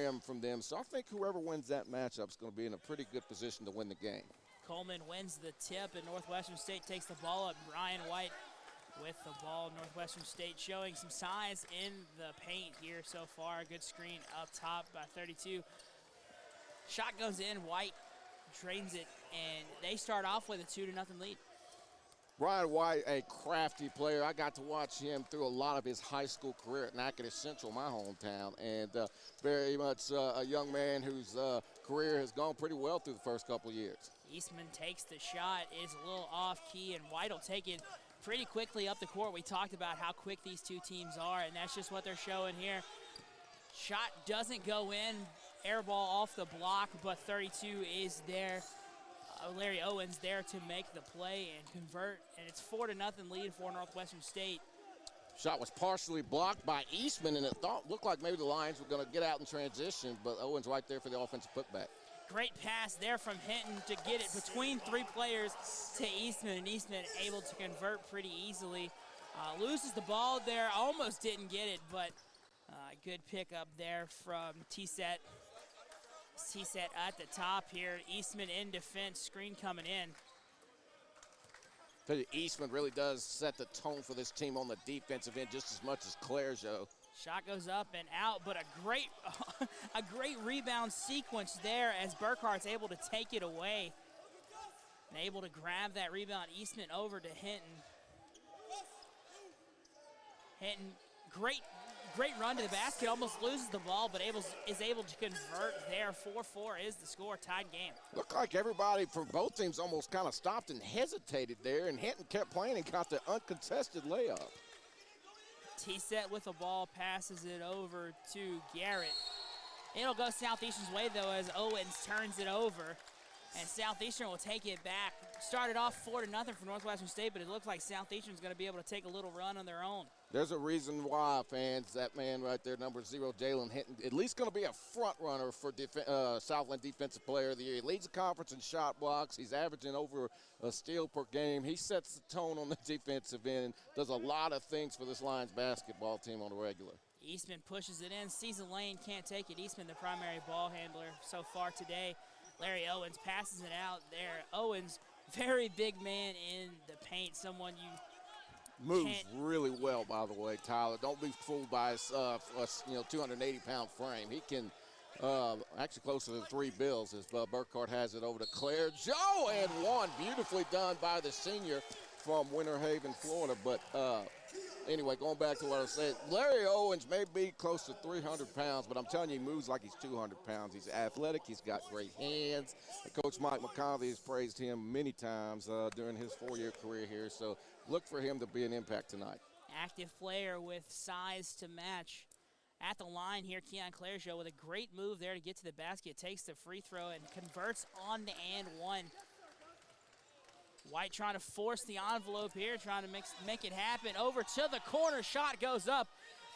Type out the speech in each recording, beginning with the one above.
rim from them. So I think whoever wins that matchup is going to be in a pretty good position to win the game. Coleman wins the tip, and Northwestern State takes the ball up. Brian White with the ball. Northwestern State showing some size in the paint here so far. Good screen up top by 32. Shot goes in. White drains it, and they start off with a 2-0 lead. Brian White, a crafty player. I got to watch him through a lot of his high school career at Natchitoches Central, my hometown, and very much a young man whose career has gone pretty well through the first couple of years. Eastman takes the shot. It's a little off-key, and White will take it pretty quickly up the court. We talked about how quick these two teams are, and that's just what they're showing here. Shot doesn't go in. Air ball off the block, but 32 is there. Larry Owens there to make the play and convert, and it's 4-0 lead for Northwestern State. Shot was partially blocked by Eastman, and it looked like maybe the Lions were going to get out in transition, but Owens right there for the offensive putback. Great pass there from Hinton to get it between three players to Eastman, and Eastman able to convert pretty easily. Loses the ball there, almost didn't get it, but good pickup there from T-Set. T-Set at the top here. Eastman in defense, screen coming in. Tell you, Eastman really does set the tone for this team on the defensive end just as much as Clergeot. Shot goes up and out, but a great rebound sequence there as Burkhart's able to take it away and able to grab that rebound. Eastman over to Hinton. Hinton, great run to the basket, almost loses the ball, but is able to convert there. 4-4 is the score, tied game. Looked like everybody from both teams almost kind of stopped and hesitated there, and Hinton kept playing and got the uncontested layup. T-Set with the ball, passes it over to Garrett. It'll go Southeastern's way, though, as Owens turns it over. And Southeastern will take it back. Started off 4-0 for Northwestern State, but it looks like Southeastern's going to be able to take a little run on their own. There's a reason why, fans. That man right there, number 0, Jalen Hinton, at least going to be a front runner for Southland Defensive Player of the Year. He leads the conference in shot blocks. He's averaging over a steal per game. He sets the tone on the defensive end, does a lot of things for this Lions basketball team on the regular. Eastman pushes it in. Sees a lane, can't take it. Eastman, the primary ball handler so far today. Larry Owens passes it out there. Owens, very big man in the paint, someone you moves really well, by the way, Tyler. Don't be fooled by his 280-pound frame. He can actually closer to 3 bills as Burkhart has it over to Clergeot, and one beautifully done by the senior from Winter Haven, Florida. But anyway, going back to what I said, Larry Owens may be close to 300 pounds, but I'm telling you, he moves like he's 200 pounds. He's athletic. He's got great hands. Coach Mike McConvey has praised him many times during his 4-year career here, so look for him to be an impact tonight. Active player with size to match. At the line here, Keon Clergeot with a great move there to get to the basket, takes the free throw and converts on the and one. White trying to force the envelope here, trying to make it happen. Over to the corner, shot goes up,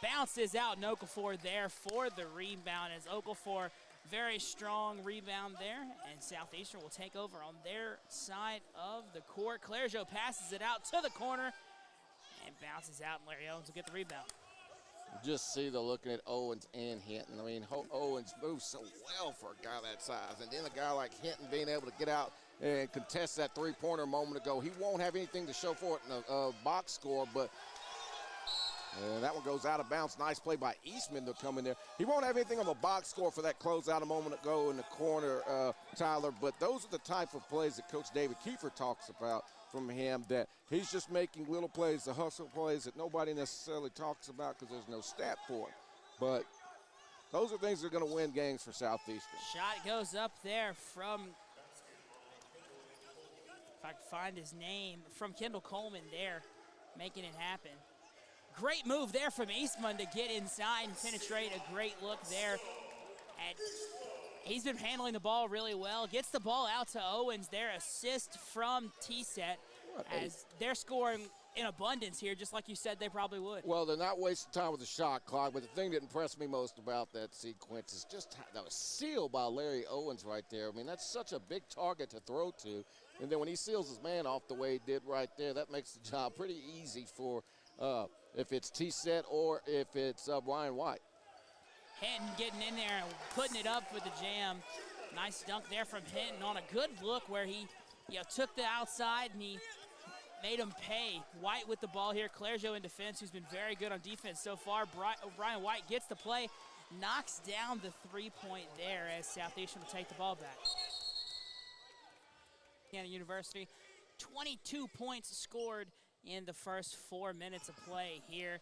bounces out, and Okafor there for the rebound as Okafor, very strong rebound there, and Southeastern will take over on their side of the court. Clergeot passes it out to the corner and bounces out, and Larry Owens will get the rebound. Just see the looking at Owens and Hinton. I mean, Owens moves so well for a guy that size, and then a guy like Hinton being able to get out and contest that three-pointer a moment ago. He won't have anything to show for it in a box score, but that one goes out of bounds. Nice play by Eastman to come in there. He won't have anything on the box score for that closeout a moment ago in the corner, Tyler, but those are the type of plays that Coach David Kiefer talks about from him, that he's just making little plays, the hustle plays that nobody necessarily talks about because there's no stat for it. But those are things that are going to win games for Southeastern. Shot goes up there from, if I can find his name, from Kendall Coleman there, making it happen. Great move there from Eastman to get inside and penetrate. A great look there. And he's been handling the ball really well. Gets the ball out to Owens there. Assist from T-Set as they're scoring in abundance here, just like you said they probably would. Well, they're not wasting time with the shot clock, but the thing that impressed me most about that sequence is just that was sealed by Larry Owens right there. I mean, that's such a big target to throw to. And then when he seals his man off the way he did right there, that makes the job pretty easy for if it's T-Set or if it's Brian White. Hinton getting in there and putting it up with the jam. Nice dunk there from Hinton on a good look where he took the outside and he made him pay. White with the ball here. Clergeot in defense, who's been very good on defense so far. Brian White gets the play, knocks down the three-point there as Southeastern will take the ball back. Louisiana University, 22 points scored in the first 4 minutes of play here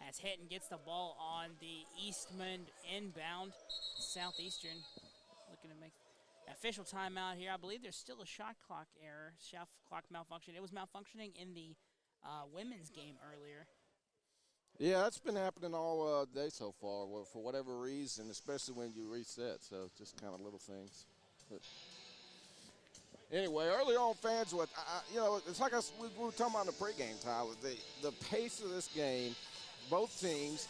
as Hinton gets the ball on the Eastman inbound. Southeastern looking to make official timeout here. I believe there's still a shot clock error, shot clock malfunction. It was malfunctioning in the women's game earlier. Yeah, that's been happening all day so far for whatever reason, especially when you reset. So just kind of little things. But anyway, early on, fans, it's like we were talking about in the pregame, Tyler. The pace of this game, both teams,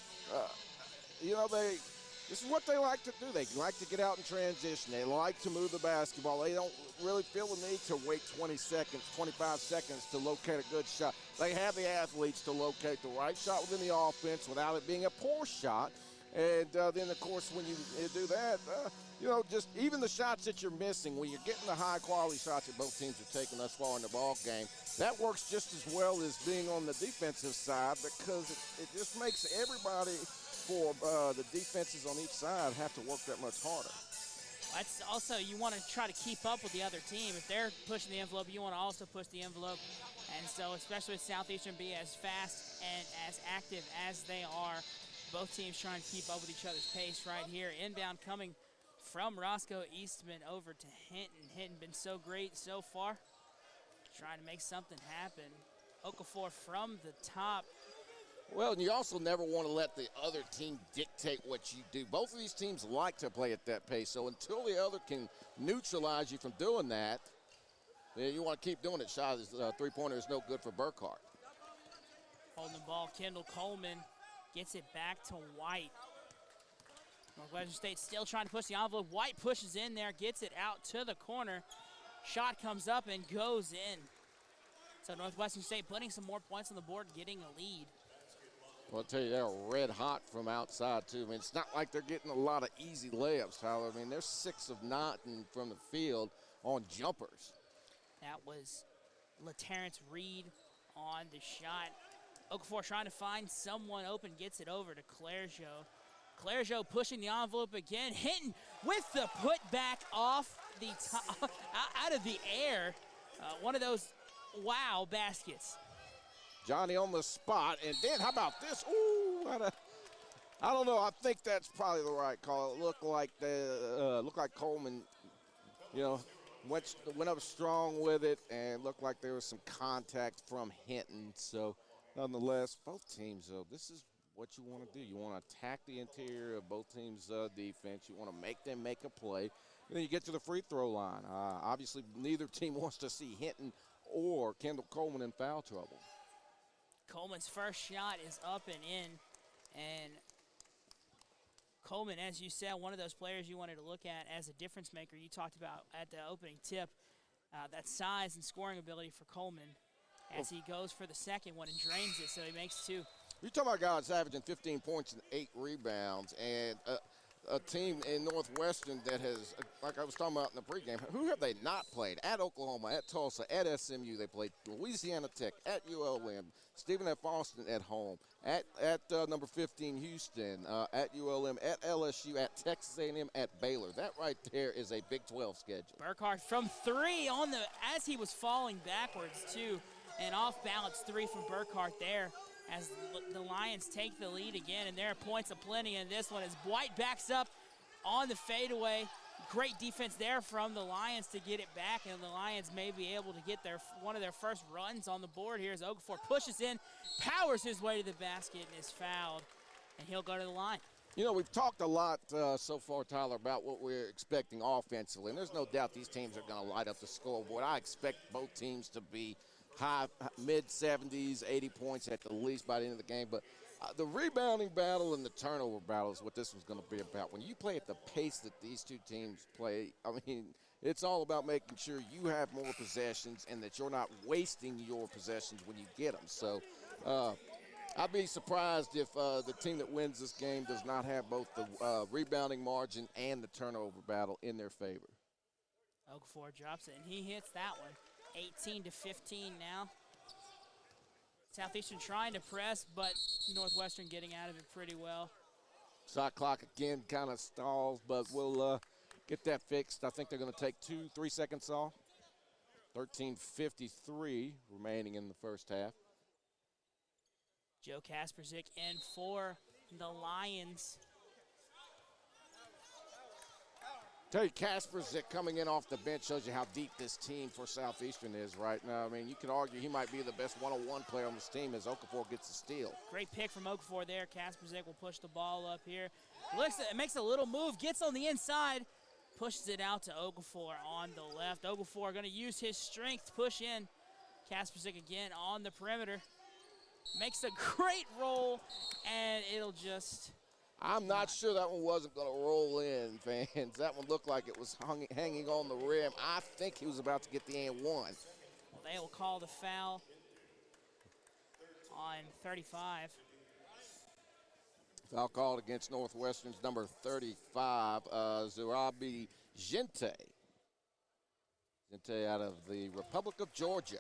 this is what they like to do. They like to get out in transition. They like to move the basketball. They don't really feel the need to wait 20 seconds, 25 seconds to locate a good shot. They have the athletes to locate the right shot within the offense without it being a poor shot. And then, of course, when you do that, just even the shots that you're missing, when you're getting the high-quality shots that both teams are taking thus far in the ball game, that works just as well as being on the defensive side because it just makes everybody for the defenses on each side have to work that much harder. That's also, you want to try to keep up with the other team. If they're pushing the envelope, you want to also push the envelope. And so, especially with Southeastern be as fast and as active as they are, both teams trying to keep up with each other's pace right here. Inbound coming from Roscoe Eastman over to Hinton. Hinton been so great so far. Trying to make something happen. Okafor from the top. Well, and you also never want to let the other team dictate what you do. Both of these teams like to play at that pace, so until the other can neutralize you from doing that, then you want to keep doing it. Shot is three-pointer is no good for Burkhart. Holding the ball, Kendall Coleman gets it back to White. Northwestern State still trying to push the envelope. White pushes in there, gets it out to the corner. Shot comes up and goes in. So Northwestern State putting some more points on the board, getting a lead. Well, I'll tell you, they're red hot from outside, too. I mean, it's not like they're getting a lot of easy layups, Tyler. I mean, they're 6 of 9 from the field on jumpers. That was LaTerrence Reed on the shot. Okafor trying to find someone open, gets it over to Clergeot. Clergeot pushing the envelope again. Hinton with the putback off the top, out of the air. One of those wow baskets. Johnny on the spot, and then how about this? Ooh, I don't know. I think that's probably the right call. It looked like Coleman, went up strong with it, and looked like there was some contact from Hinton. So, nonetheless, both teams, though, this is what you want to do. You want to attack the interior of both teams' defense. You want to make them make a play. And then you get to the free throw line. Obviously, neither team wants to see Hinton or Kendall Coleman in foul trouble. Coleman's first shot is up and in. And Coleman, as you said, one of those players you wanted to look at as a difference maker. You talked about at the opening tip, that size and scoring ability for Coleman as he goes for the second one and drains it, so he makes 2. You're talking about guys averaging 15 points and 8 rebounds, and a team in Northwestern that has, like I was talking about in the pregame, who have they not played? At Oklahoma, at Tulsa, at SMU, they played Louisiana Tech, at ULM, Stephen F. Austin at home, at number 15 Houston, at ULM, at LSU, at Texas A&M, at Baylor. That right there is a Big 12 schedule. Burkhart from 3 as he was falling backwards too, an off-balance 3 from Burkhart there as the Lions take the lead again, and there are points aplenty in this one as White backs up on the fadeaway. Great defense there from the Lions to get it back, and the Lions may be able to get one of their first runs on the board here as Okafor pushes in, powers his way to the basket, and is fouled, and he'll go to the line. We've talked a lot so far, Tyler, about what we're expecting offensively, and there's no doubt these teams are going to light up the scoreboard. I expect both teams to be mid-70s, 80 points at the least by the end of the game. But the rebounding battle and the turnover battle is what this was going to be about. When you play at the pace that these two teams play, I mean, it's all about making sure you have more possessions and that you're not wasting your possessions when you get them. So I'd be surprised if the team that wins this game does not have both the rebounding margin and the turnover battle in their favor. Okafor drops it, and he hits that one. 18-15 now. Southeastern trying to press, but Northwestern getting out of it pretty well. Shot clock again kind of stalls, but we'll get that fixed. I think they're going to take 2-3 seconds off. 13:53 remaining in the first half. Joe Kasperzik in for the Lions. Tell you, Kasperzik coming in off the bench shows you how deep this team for Southeastern is right now. I mean, you could argue he might be the best one-on-one player on this team as Okafor gets the steal. Great pick from Okafor there. Kasperzik will push the ball up here. Makes a little move, gets on the inside, pushes it out to Okafor on the left. Okafor going to use his strength to push in. Kasperzik again on the perimeter. Makes a great roll, and it'll just... I'm not sure that one wasn't going to roll in, fans. That one looked like it was hanging on the rim. I think he was about to get the and one. Well, they will call the foul on 35. Foul called against Northwestern's number 35, Zurabi Gente. Gente out of the Republic of Georgia.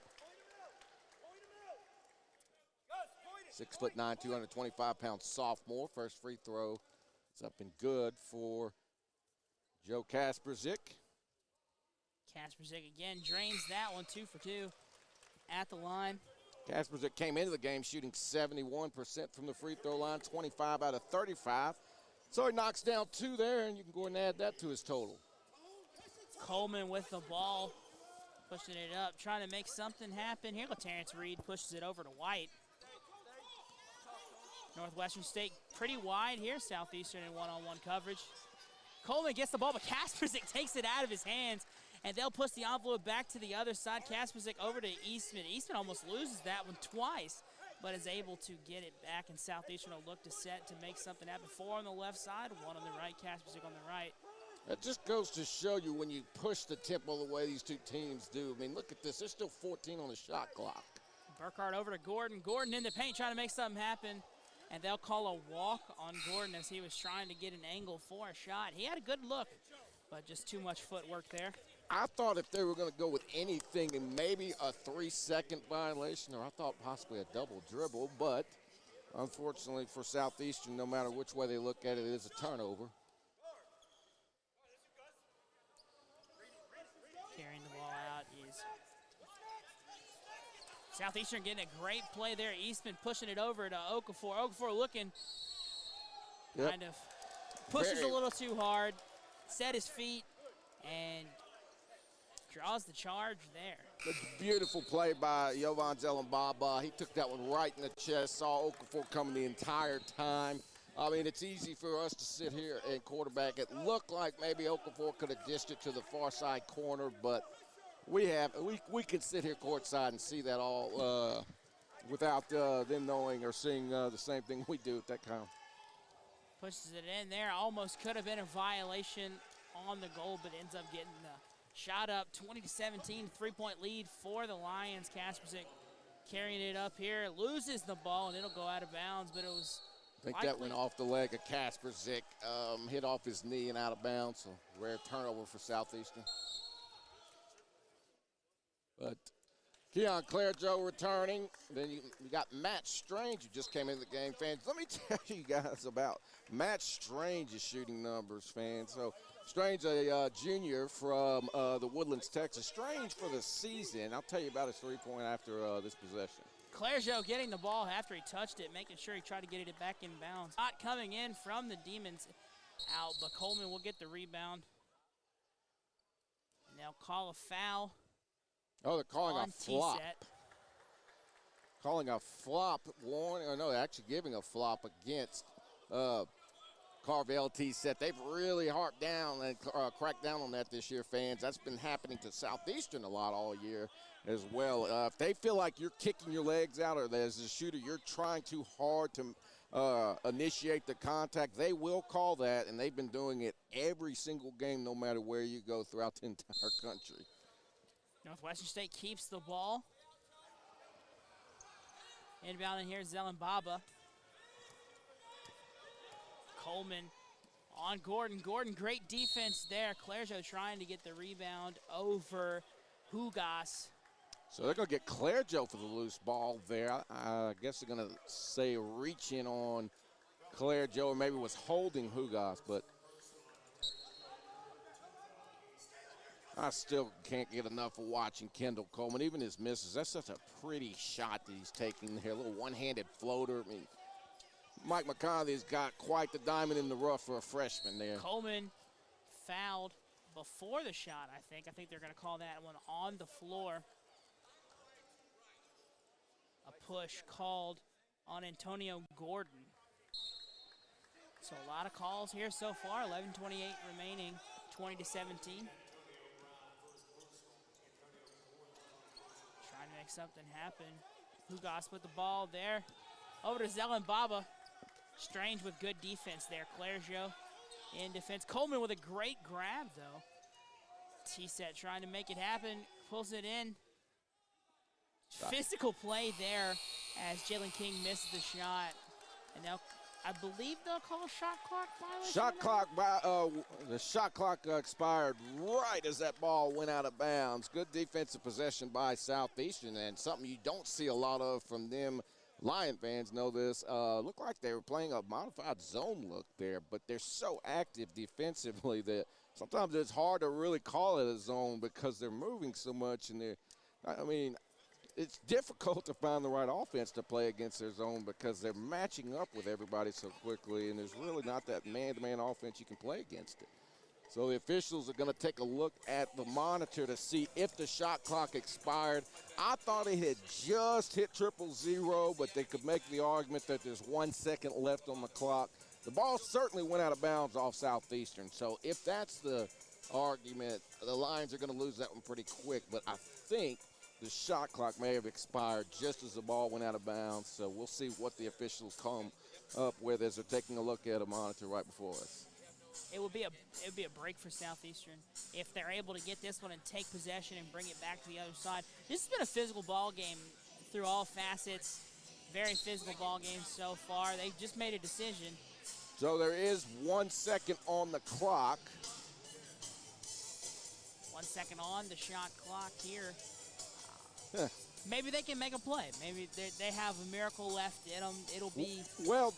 6'9", 225-pound sophomore. First free throw is up and good for Joe Kasperzik. Kasperzik again drains that one, 2 for 2 at the line. Kasperzik came into the game shooting 71% from the free throw line, 25 out of 35. So he knocks down 2 there, and you can go and add that to his total. Coleman with the ball, pushing it up, trying to make something happen. Here, Terrence Reed pushes it over to White. Northwestern State pretty wide here. Southeastern in one-on-one coverage. Coleman gets the ball, but Kasperzik takes it out of his hands, and they'll push the envelope back to the other side. Kasperzik over to Eastman. Eastman almost loses that one twice, but is able to get it back, and Southeastern will look to set to make something happen. 4 on the left side, 1 on the right. Kasperzik on the right. That just goes to show you when you push the tempo the way these two teams do. I mean, look at this. There's still 14 on the shot clock. Burkhardt over to Gordon. Gordon in the paint trying to make something happen. And they'll call a walk on Gordon as he was trying to get an angle for a shot. He had a good look, but just too much footwork there. I thought if they were going to go with anything, and maybe a 3-second violation, or I thought possibly a double dribble, but unfortunately for Southeastern, no matter which way they look at it, it is a turnover. Carrying the ball out is Southeastern getting a great play there. Eastman pushing it over to Okafor. Okafor looking kind of pushes a little too hard, set his feet, and draws the charge there. A beautiful play by Jovan Zelembaba. He took that one right in the chest, saw Okafor coming the entire time. I mean, it's easy for us to sit here and quarterback. It looked like maybe Okafor could have dished it to the far side corner, but we can sit here courtside and see that all without them knowing or seeing the same thing we do at that count. Pushes it in there. Almost could have been a violation on the goal, but ends up getting the shot up. 20-17, 3-point lead for the Lions. Kasperzik carrying it up here. Loses the ball, and it'll go out of bounds, but it was I think that went off the leg of Kasperzik, hit off his knee and out of bounds. So rare turnover for Southeastern. But Keon Clairjo returning. Then you got Matt Strange, who just came into the game, fans. Let me tell you guys about Matt Strange's shooting numbers, fans. So Strange, a junior from the Woodlands, Texas. Strange for the season. I'll tell you about his three-point after this possession. Clairjo getting the ball after he touched it, making sure he tried to get it back in bounds. Not coming in from the Demons out, but Coleman will get the rebound. And they'll call a foul. Oh, they're calling a flop. Calling a flop warning, or no, actually giving a flop against Carvel T-set. They've really harped down and cracked down on that this year, fans. That's been happening to Southeastern a lot all year as well. If they feel like you're kicking your legs out, or as a shooter you're trying too hard to initiate the contact, they will call that, and they've been doing it every single game no matter where you go throughout the entire country. Northwestern State keeps the ball. Inbound in here, Zelen Baba. Coleman on Gordon. Gordon, great defense there. Clergeot trying to get the rebound over Hugas. So they're going to get Clergeot for the loose ball there. I guess they're going to say reach in on Clergeot, or maybe was holding Hugas, but I still can't get enough of watching Kendall Coleman. Even his misses, that's such a pretty shot that he's taking here. A little one-handed floater. I mean, Mike McCarthy's got quite the diamond in the rough for a freshman there. Coleman fouled before the shot, I think. I think they're going to call that one on the floor. A push called on Antonio Gordon. So a lot of calls here so far. 11:28 remaining, 20-17. Trying to make something happen. Hugas with the ball there. Over to Zelen Baba. Strange with good defense there. Clergeot in defense. Coleman with a great grab, though. T-set trying to make it happen. Pulls it in. Physical play there as Jalen King misses the shot. And now I believe they'll call a shot clock violation. The shot clock expired right as that ball went out of bounds. Good defensive possession by Southeastern, and something you don't see a lot of from them. Lion fans know this. Looked like they were playing a modified zone look there, but they're so active defensively that sometimes it's hard to really call it a zone because they're moving so much, and it's difficult to find the right offense to play against their zone because they're matching up with everybody so quickly, and there's really not that man-to-man offense you can play against it. So the officials are going to take a look at the monitor to see if the shot clock expired. I thought it had just hit 000, but they could make the argument that there's 1 second left on the clock. The ball certainly went out of bounds off Southeastern. So if that's the argument, the Lions are going to lose that one pretty quick. But I think the shot clock may have expired just as the ball went out of bounds. So we'll see what the officials come up with as they're taking a look at a monitor right before us. It would be a break for Southeastern if they're able to get this one and take possession and bring it back to the other side. This has been a physical ball game through all facets. Very physical ball game so far. They just made a decision. So there is 1 second on the clock. 1 second on the shot clock here. Maybe they can make a play. Maybe they have a miracle left in them. It'll be well.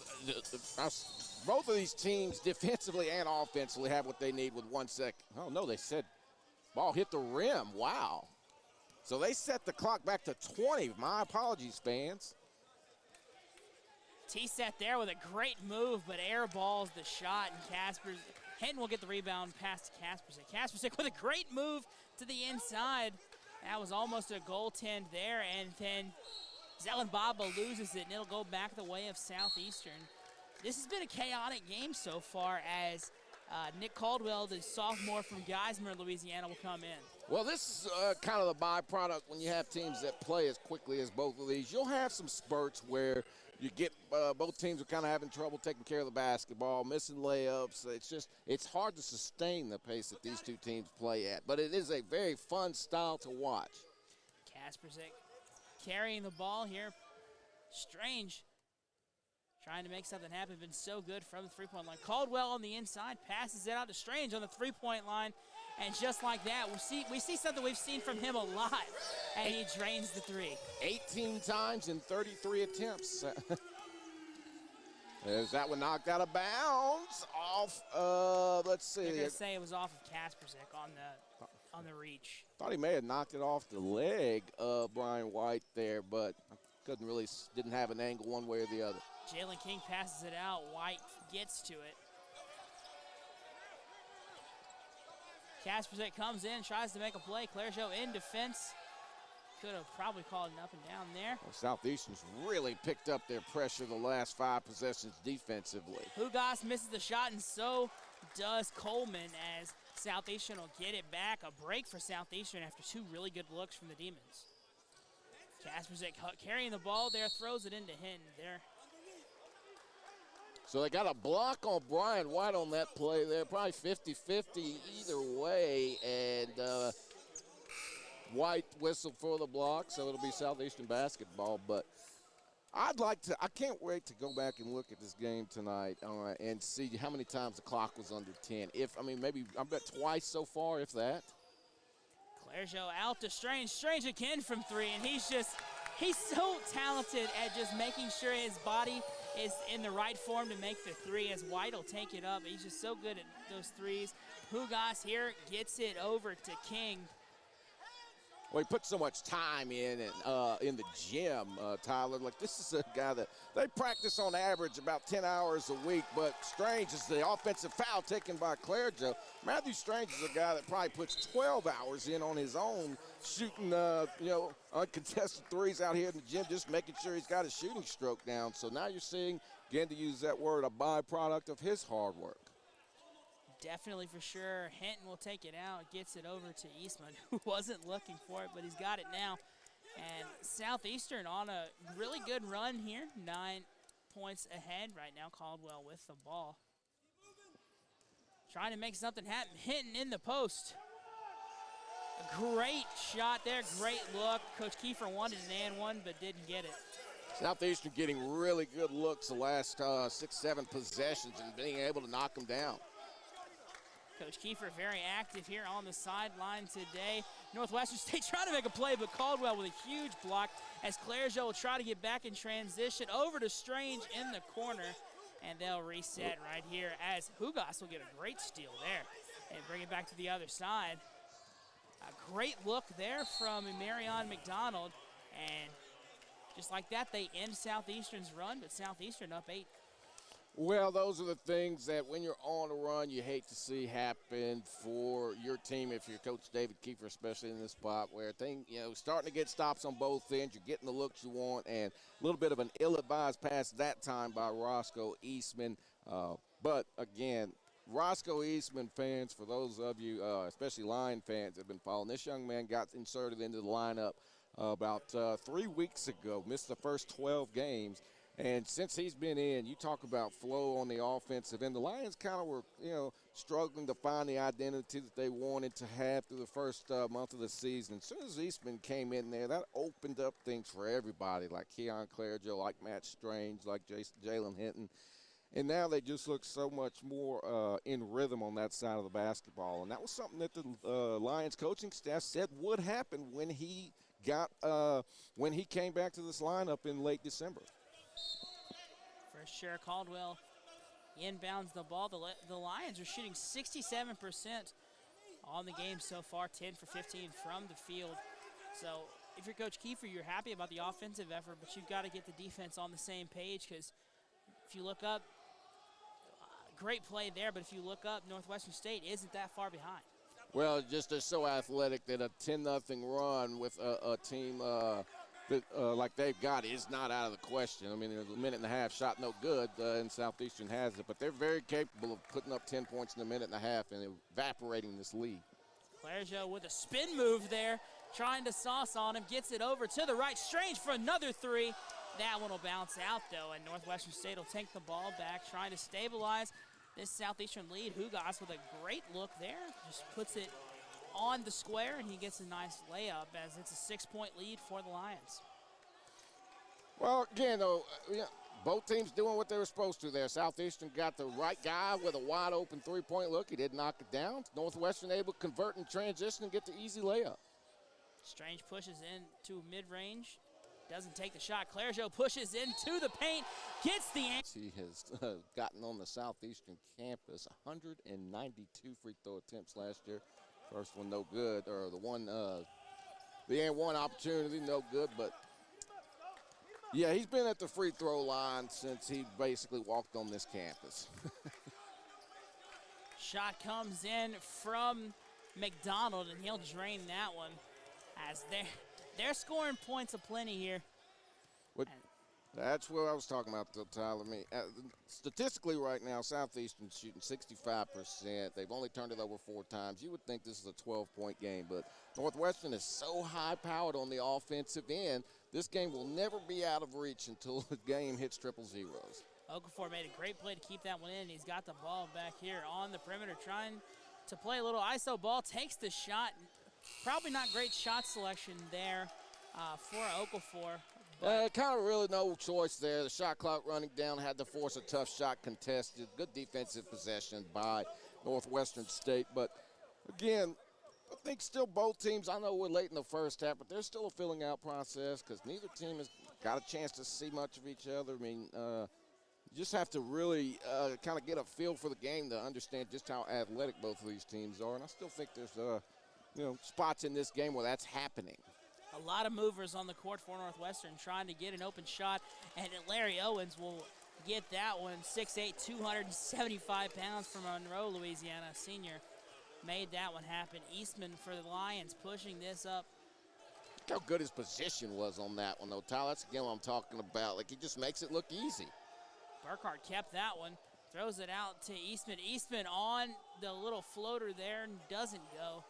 Both of these teams, defensively and offensively, have what they need with 1 second. Oh, no, they said ball hit the rim. Wow. So they set the clock back to 20. My apologies, fans. T-set there with a great move, but air balls the shot, and Hinton will get the rebound past Kaspersik. Kaspersik with a great move to the inside. That was almost a goaltend there, and then Zelen Baba loses it, and it'll go back the way of Southeastern. This has been a chaotic game so far as Nick Caldwell, the sophomore from Geismar, Louisiana, will come in. Well, this is kind of the byproduct when you have teams that play as quickly as both of these. You'll have some spurts where you get both teams are kind of having trouble taking care of the basketball, missing layups. It's hard to sustain the pace that these two teams play at. But it is a very fun style to watch. Kaspersik carrying the ball here. Strange. Trying to make something happen, been so good from the three-point line. Caldwell on the inside, passes it out to Strange on the three-point line, and just like that, we see something we've seen from him a lot, and he drains the three. 18 times in 33 attempts. There's that one knocked out of bounds off, let's see. They're going to say it was off of Kaspersik on the reach. Thought he may have knocked it off the leg of Brian White there, but didn't have an angle one way or the other. Jalen King passes it out. White gets to it. Kaspersik comes in, tries to make a play. Clergeot in defense. Could have probably called an up and down there. Well, Southeastern's really picked up their pressure the last 5 possessions defensively. Hugas misses the shot, and so does Coleman as Southeastern will get it back. A break for Southeastern after 2 really good looks from the Demons. Kaspersik carrying the ball there, throws it into Hinton there. So they got a block on Brian White on that play there, probably 50-50 either way, and White whistled for the block, so it'll be Southeastern basketball. But I can't wait to go back and look at this game tonight and see how many times the clock was under 10. Maybe I bet twice so far, if that. Clergeot out to Strange. Strange again from 3, and he's so talented at just making sure his body is in the right form to make the 3 as White will take it up. He's just so good at those 3s. Hugas here gets it over to King. Well, he put so much time in the gym, Tyler. Like, this is a guy that they practice on average about 10 hours a week, but Strange is the offensive foul taken by Clergeot. Matthew Strange is a guy that probably puts 12 hours in on his own, shooting, uncontested 3s out here in the gym, just making sure he's got his shooting stroke down. So now you're seeing, again, to use that word, a byproduct of his hard work. Definitely, for sure. Hinton will take it out, gets it over to Eastman, who wasn't looking for it, but he's got it now. And Southeastern on a really good run here, 9 points ahead right now. Caldwell with the ball. Trying to make something happen. Hinton in the post. A great shot there, great look. Coach Kiefer wanted an and one, but didn't get it. Southeastern getting really good looks the last 6-7 possessions and being able to knock them down. Coach Kiefer very active here on the sideline today. Northwestern State trying to make a play, but Caldwell with a huge block as Clergeot will try to get back in transition over to Strange in the corner, and they'll reset right here as Hugas will get a great steal there and bring it back to the other side. A great look there from Marion McDonald, and just like that, they end Southeastern's run, but Southeastern up 8. Well, those are the things that when you're on a run, you hate to see happen for your team if you're Coach David Kiefer, especially in this spot where things, starting to get stops on both ends. You're getting the looks you want, and a little bit of an ill-advised pass that time by Roscoe Eastman. But, again, Roscoe Eastman fans, for those of you, especially Lion fans, have been following, this young man got inserted into the lineup about 3 weeks ago, missed the first 12 games. And since he's been in, you talk about flow on the offensive end. The Lions kind of were, struggling to find the identity that they wanted to have through the first month of the season. As soon as Eastman came in there, that opened up things for everybody, like Keon Clergeot, like Matt Strange, like Jalen Hinton. And now they just look so much more in rhythm on that side of the basketball. And that was something that the Lions coaching staff said would happen when he came back to this lineup in late December. For sure, Caldwell inbounds the ball. The Lions are shooting 67% on the game so far, 10 for 15 from the field. So if you're Coach Kiefer, you're happy about the offensive effort, but you've got to get the defense on the same page, because if you look up, great play there, but if you look up, Northwestern State isn't that far behind. Well, just they're so athletic that a 10-0 run with a team like they've got is not out of the question. I mean, a minute and a half shot no good, and Southeastern has it, but they're very capable of putting up 10 points in a minute and a half and evaporating this lead. Clergeot with a spin move there, trying to sauce on him, gets it over to the right. Strange for another 3. That one will bounce out, though, and Northwestern State will take the ball back, trying to stabilize this Southeastern lead. Hugas with a great look there, just puts it on the square, and he gets a nice layup as it's a 6-point lead for the Lions. Well, again, though, both teams doing what they were supposed to there. Southeastern got the right guy with a wide-open 3-point look. He did knock it down. Northwestern able to convert in transition and get the easy layup. Strange pushes into mid-range. Doesn't take the shot. Clergeot pushes into the paint, gets the answer. He has gotten on the Southeastern campus 192 free throw attempts last year. First one no good, or the and one opportunity no good, but yeah, he's been at the free throw line since he basically walked on this campus. Shot comes in from McDonald, and he'll drain that one as they're scoring points aplenty here. That's what I was talking about, Tyler. I mean, statistically right now, Southeastern's shooting 65%. They've only turned it over 4 times. You would think this is a 12-point game, but Northwestern is so high-powered on the offensive end, this game will never be out of reach until the game hits triple zeros. Okafor made a great play to keep that one in. He's got the ball back here on the perimeter, trying to play a little ISO ball, takes the shot. Probably not great shot selection there for Okafor, Kind of really no choice there. The shot clock running down, had to force a tough shot contested. Good defensive possession by Northwestern State. But, again, I think still both teams, I know we're late in the first half, but there's still a filling out process because neither team has got a chance to see much of each other. I mean, you just have to really kind of get a feel for the game to understand just how athletic both of these teams are. And I still think there's, spots in this game where that's happening. A lot of movers on the court for Northwestern trying to get an open shot, and Larry Owens will get that one. 6'8", 275 pounds from Monroe, Louisiana, senior. Made that one happen. Eastman for the Lions pushing this up. Look how good his position was on that one, though, Tyler. That's, again, what I'm talking about. Like, he just makes it look easy. Burkhart kept that one. Throws it out to Eastman. Eastman on the little floater there and doesn't go.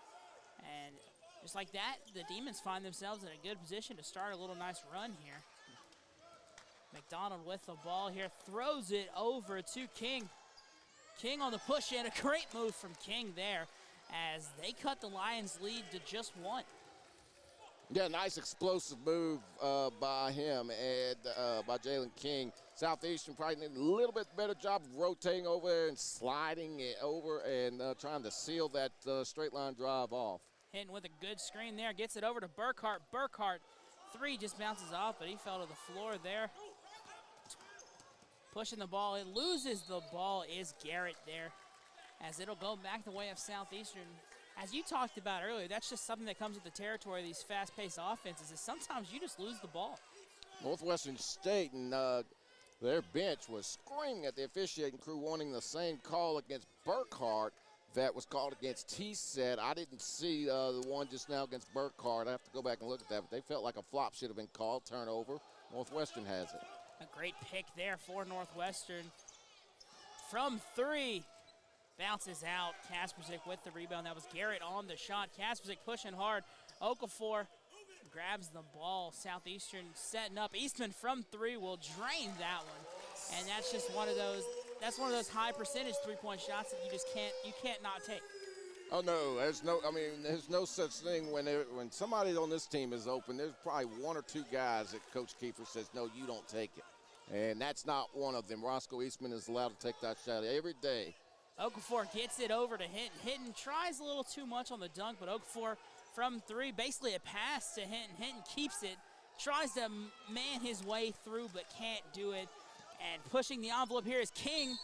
And just like that, the Demons find themselves in a good position to start a little nice run here. McDonald with the ball here, throws it over to King. King on the push and a great move from King there as they cut the Lions lead to just one. Yeah, nice explosive move by him and by Jalen King. Southeastern probably need a little bit better job of rotating over there and sliding it over and trying to seal that straight line drive off. Hinton with a good screen there, gets it over to Burkhart. Burkhart, three just bounces off, but he fell to the floor there. Pushing the ball, it loses the ball is Garrett there as it'll go back the way of Southeastern. As you talked about earlier, that's just something that comes with the territory of these fast-paced offenses is sometimes you just lose the ball. Northwestern State and their bench was screaming at the officiating crew wanting the same call against Burkhart that was called against T-Set. I didn't see the one just now against Burkhart. I have to go back and look at that, but they felt like a flop should have been called. Turnover. Northwestern has it. A great pick there for Northwestern. From three, bounces out. Kaspersick with the rebound. That was Garrett on the shot. Kaspersick pushing hard. Okafor grabs the ball. Southeastern setting up. Eastman from three will drain that one. And that's just one of those high percentage three-point shots that you can't not take. Oh no, there's no such thing when somebody on this team is open. There's probably one or two guys that Coach Kiefer says, no, you don't take it. And that's not one of them. Roscoe Eastman is allowed to take that shot every day. Okafor gets it over to Hinton. Hinton tries a little too much on the dunk, but Okafor from three, basically a pass to Hinton. Hinton keeps it, tries to man his way through, but can't do it. And pushing the envelope here is King,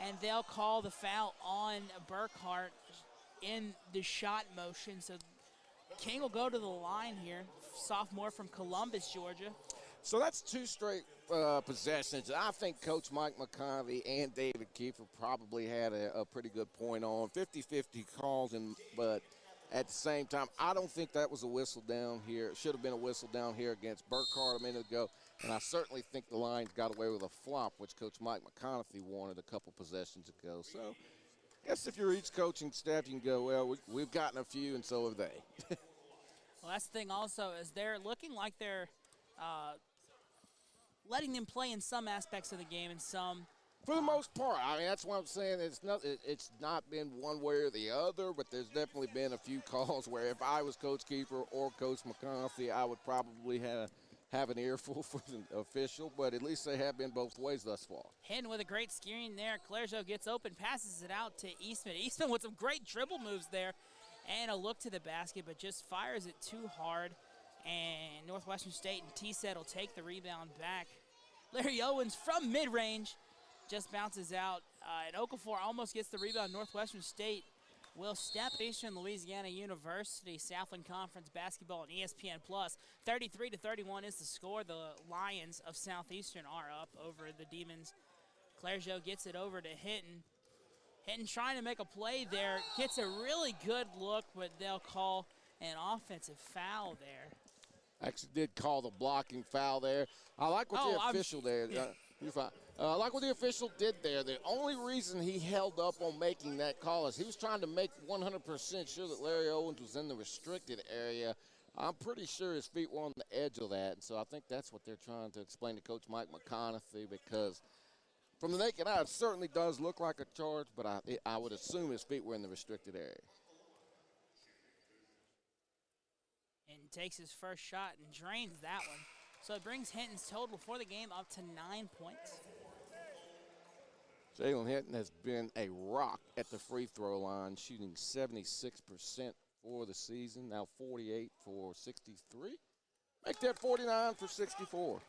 and they'll call the foul on Burkhart in the shot motion. So King will go to the line here, sophomore from Columbus, Georgia. So that's two straight possessions. I think Coach Mike McConaughey and David Kiefer probably had a pretty good point on 50-50 calls, but at the same time, I don't think that was a whistle down here. It should have been a whistle down here against Burkhart a minute ago, and I certainly think the Lions got away with a flop, which Coach Mike McConaughey wanted a couple possessions ago. So I guess if you're each coaching staff, you can go, well, we've gotten a few, and so have they. Well, that's the thing also is they're looking like they're letting them play in some aspects of the game and some. For the most part, I mean, that's what I'm saying. It's not been one way or the other, but there's definitely been a few calls where if I was Coach Kiefer or Coach McConaughey, I would probably have an earful for the official, but at least they have been both ways thus far. Hinton with a great screen there. Clergeau gets open, passes it out to Eastman. Eastman with some great dribble moves there and a look to the basket, but just fires it too hard. And Northwestern State and T-Set will take the rebound back. Larry Owens from mid-range just bounces out. And Okafor almost gets the rebound. Northwestern State will step Eastern Louisiana University Southland Conference basketball on ESPN+. 33-31 is the score. The Lions of Southeastern are up over the Demons. Clergeau gets it over to Hinton. Hinton trying to make a play there. Gets a really good look, but they'll call an offensive foul there. Actually did call the blocking foul there. I like what the official there. Yeah. You're fine. I like what the official did there. The only reason he held up on making that call is he was trying to make 100% sure that Larry Owens was in the restricted area. I'm pretty sure his feet were on the edge of that, and so I think that's what they're trying to explain to Coach Mike McConaughey, because from the naked eye, it certainly does look like a charge, but I would assume his feet were in the restricted area. And takes his first shot and drains that one. So it brings Hinton's total for the game up to 9 points. Jalen Hinton has been a rock at the free throw line, shooting 76% for the season, now 48 for 63. Make that 49 for 64.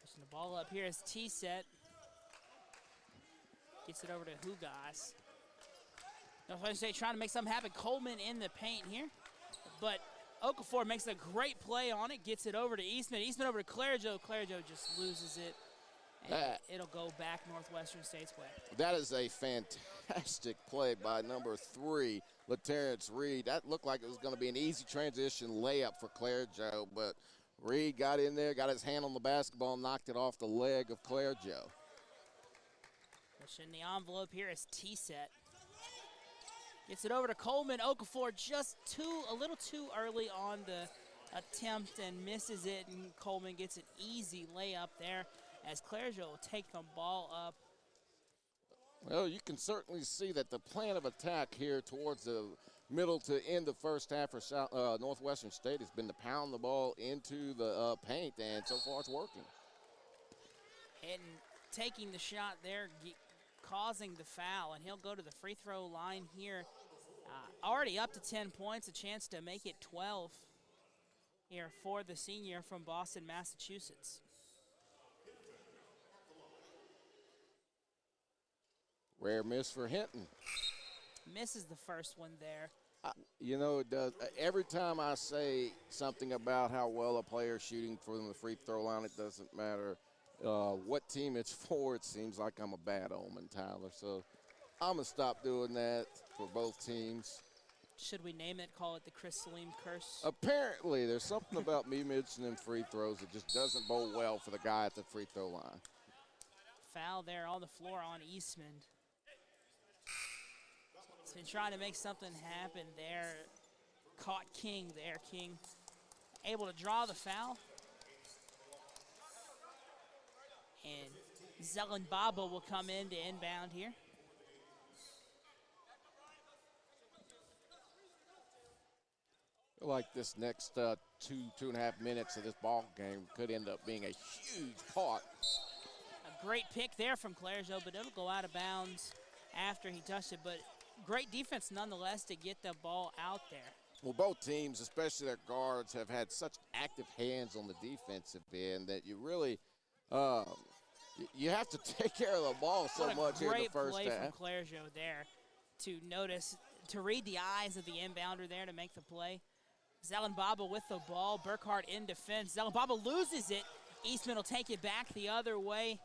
Pushing the ball up here is T-set. Gets it over to Hugas. Northwestern State trying to make something happen. Coleman in the paint here. But Okafor makes a great play on it. Gets it over to Eastman. Eastman over to Clairgeau. Clairgeau just loses it. And it'll go back Northwestern State's way. That is a fantastic play by number 3, LaTerrence Reed. That looked like it was going to be an easy transition layup for Clairgeau, but Reed got in there, got his hand on the basketball, and knocked it off the leg of Clairgeau. Pushing the envelope here is T-set. Gets it over to Coleman. Okafor just a little too early on the attempt and misses it, and Coleman gets an easy layup there as Clairgeau will take the ball up. Well, you can certainly see that the plan of attack here towards the middle to end the first half for Northwestern State has been to pound the ball into the paint, and so far it's working. And taking the shot there, causing the foul, and he'll go to the free throw line here. Already up to 10 points, a chance to make it 12 here for the senior from Boston, Massachusetts. Rare miss for Hinton. Misses the first one there. You know, it does. Every time I say something about how well a player is shooting from the free throw line, it doesn't matter what team it's for. It seems like I'm a bad omen, Tyler. So I'm going to stop doing that for both teams. Should we name it, call it the Chris Salim curse? Apparently, there's something about me mentioning free throws that just doesn't bode well for the guy at the free throw line. Foul there on the floor on Eastman. He's been trying to make something happen there. Caught King there. King able to draw the foul. And Zelen Baba will come in to inbound here. I feel like this next 2.5 minutes of this ball game could end up being a huge part. A great pick there from Clairgeau, but it'll go out of bounds after he touched it. But great defense nonetheless to get the ball out there. Well, both teams, especially their guards, have had such active hands on the defensive end that you really you have to take care of the ball so much here in the first half. Great play from Clairgeau there to notice, to read the eyes of the inbounder there to make the play. Zelen Baba with the ball. Burkhart in defense. Zelen Baba loses it. Eastman will take it back the other way.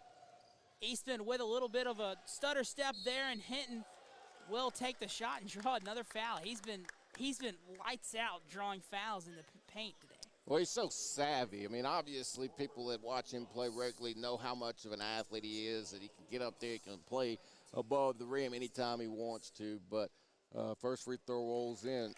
Eastman with a little bit of a stutter step there, and Hinton will take the shot and draw another foul. He's been lights out drawing fouls in the paint today. Well, he's so savvy. I mean, obviously people that watch him play regularly know how much of an athlete he is, that he can get up there, he can play above the rim anytime he wants to. But first free throw rolls in.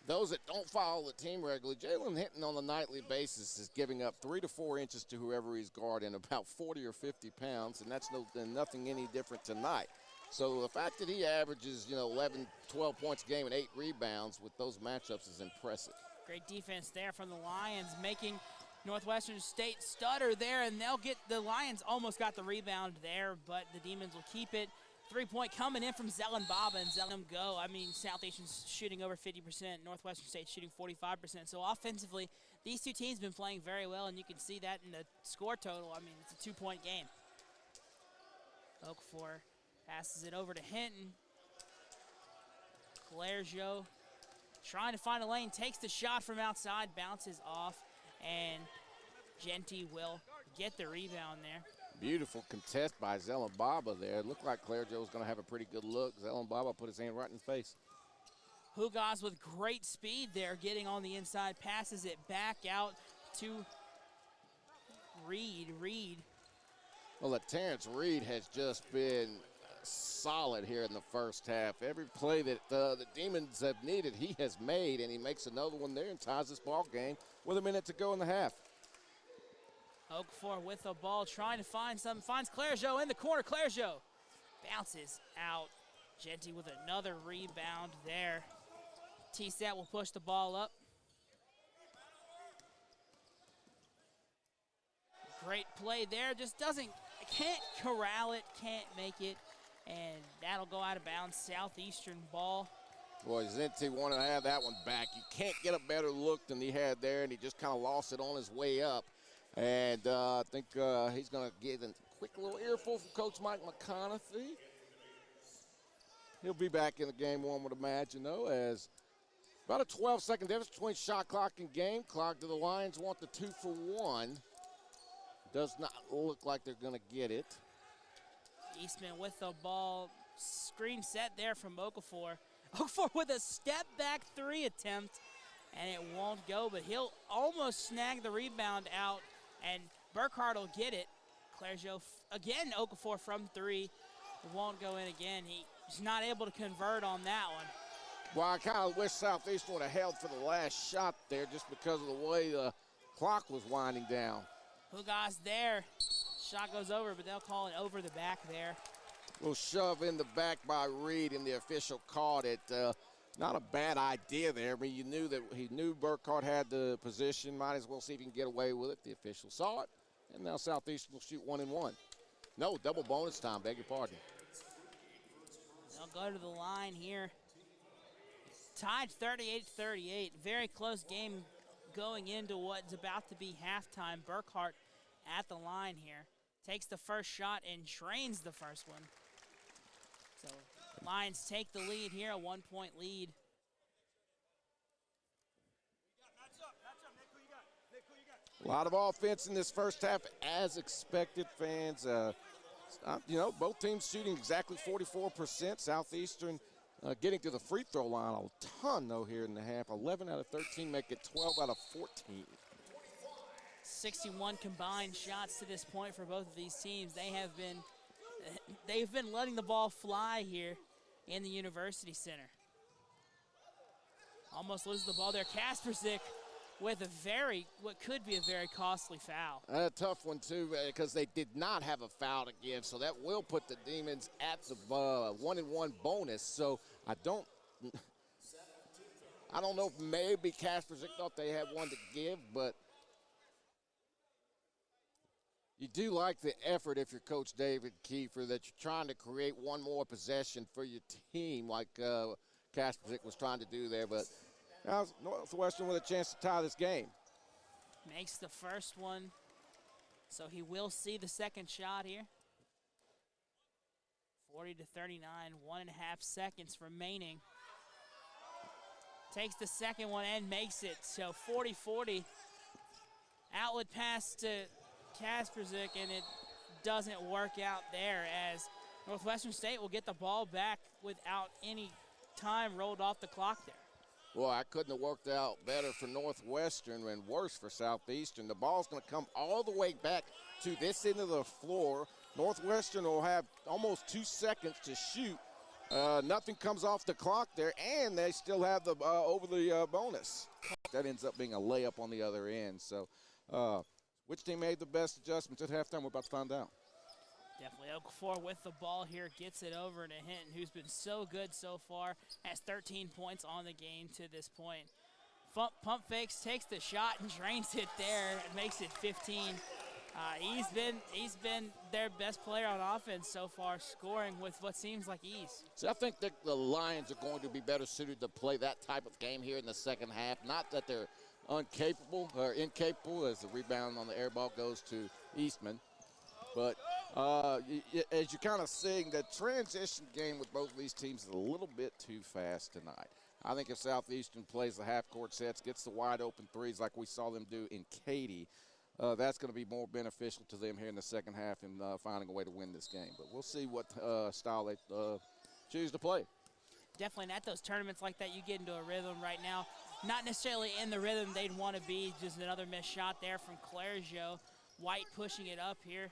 Those that don't follow the team regularly, Jalen Hinton on a nightly basis is giving up 3 to 4 inches to whoever he's guarding, about 40 or 50 pounds, and that's nothing any different tonight. So the fact that he averages, 11, 12 points a game and 8 rebounds with those matchups is impressive. Great defense there from the Lions, making Northwestern State stutter there, and the Lions almost got the rebound there, but the Demons will keep it. 3-point coming in from Zelen Baba, and Zelen go. I mean, South Asian's shooting over 50%, Northwestern State shooting 45%. So offensively, these two teams have been playing very well, and you can see that in the score total. I mean, it's a 2-point game. Okafor passes it over to Hinton. Clairgeau trying to find a lane, takes the shot from outside, bounces off, and Genty will get the rebound there. Beautiful contest by Zelen Baba there. It looked like Clairgeau was going to have a pretty good look. Zelen Baba put his hand right in his face. Hugas with great speed there, getting on the inside, passes it back out to Reed. Well, Terrence Reed has just been solid here in the first half. Every play that the Demons have needed, he has made, and he makes another one there and ties this ball game with a minute to go in the half. Okafor with the ball, trying to find something, finds Clairgeau in the corner. Clairgeau bounces out. Genty with another rebound there. T-Stat will push the ball up. Great play there, just can't corral it, can't make it, and that'll go out of bounds. Southeastern ball. Boy, Zinti wanted to have that one back. You can't get a better look than he had there, and he just kind of lost it on his way up. And I think he's going to get a quick little earful from Coach Mike McConaughey. He'll be back in the game, one would imagine, though, as about a 12-second difference between shot clock and game clock. Do the Lions want the 2-for-1? Does not look like they're going to get it. Eastman with the ball. Screen set there from Okafor. Okafor with a step-back 3 attempt, and it won't go, but he'll almost snag the rebound out, and Burkhart will get it. Clergeot, again, Okafor from 3. It won't go in again. He's not able to convert on that one. Well, I kind of wish Southeastern would have held for the last shot there just because of the way the clock was winding down. Hugas there. Shot goes over, but they'll call it over the back there. Little shove in the back by Reed, and the official called it. Not a bad idea there. I mean, he knew Burkhart had the position. Might as well see if he can get away with it. The official saw it, and now Southeastern will shoot 1-1. No, double bonus time, beg your pardon. They'll go to the line here. Tied 38-38. Very close game going into what's about to be halftime. Burkhart at the line here. Takes the first shot and drains the first one. So Lions take the lead here, a 1-point lead. A lot of offense in this first half, as expected, fans. Both teams shooting exactly 44%. Southeastern getting to the free throw line a ton, though, here in the half. 11 out of 13 make it 12 out of 14. 61 combined shots to this point for both of these teams. They've been letting the ball fly here in the University Center. Almost loses the ball there. Kaspersic with what could be a very costly foul. A tough one, too, because they did not have a foul to give, so that will put the Demons at the 1-1 bonus. So I don't know if maybe Kaspersic thought they had one to give, but you do like the effort if you're Coach David Kiefer that you're trying to create one more possession for your team like Kaspersic was trying to do there, but now Northwestern with a chance to tie this game. Makes the first one, so he will see the second shot here. 40-39, 1.5 seconds remaining. Takes the second one and makes it, so 40-40. Outlet pass to Kaspersic, and it doesn't work out there as Northwestern State will get the ball back without any time rolled off the clock there. Well, I couldn't have worked out better for Northwestern and worse for Southeastern. The ball's going to come all the way back to this end of the floor. Northwestern will have almost 2 seconds to shoot. Nothing comes off the clock there, and they still have the over the bonus. That ends up being a layup on the other end. So which team made the best adjustments at halftime, we're about to find out. Definitely Okafor with the ball here, gets it over to Hinton, who's been so good so far, has 13 points on the game to this point. Pump fakes, takes the shot and drains it there and makes it 15. He's been their best player on offense so far, scoring with what seems like ease. So I think that the Lions are going to be better suited to play that type of game here in the second half. Not that they're incapable as the rebound on the air ball goes to Eastman. But as you're kind of seeing, the transition game with both of these teams is a little bit too fast tonight. I think if Southeastern plays the half-court sets, gets the wide-open threes like we saw them do in Katy, that's going to be more beneficial to them here in the second half and finding a way to win this game. But we'll see what style they choose to play. Definitely, and at those tournaments like that, you get into a rhythm right now. Not necessarily in the rhythm they'd want to be. Just another missed shot there from Clergeot. White pushing it up here.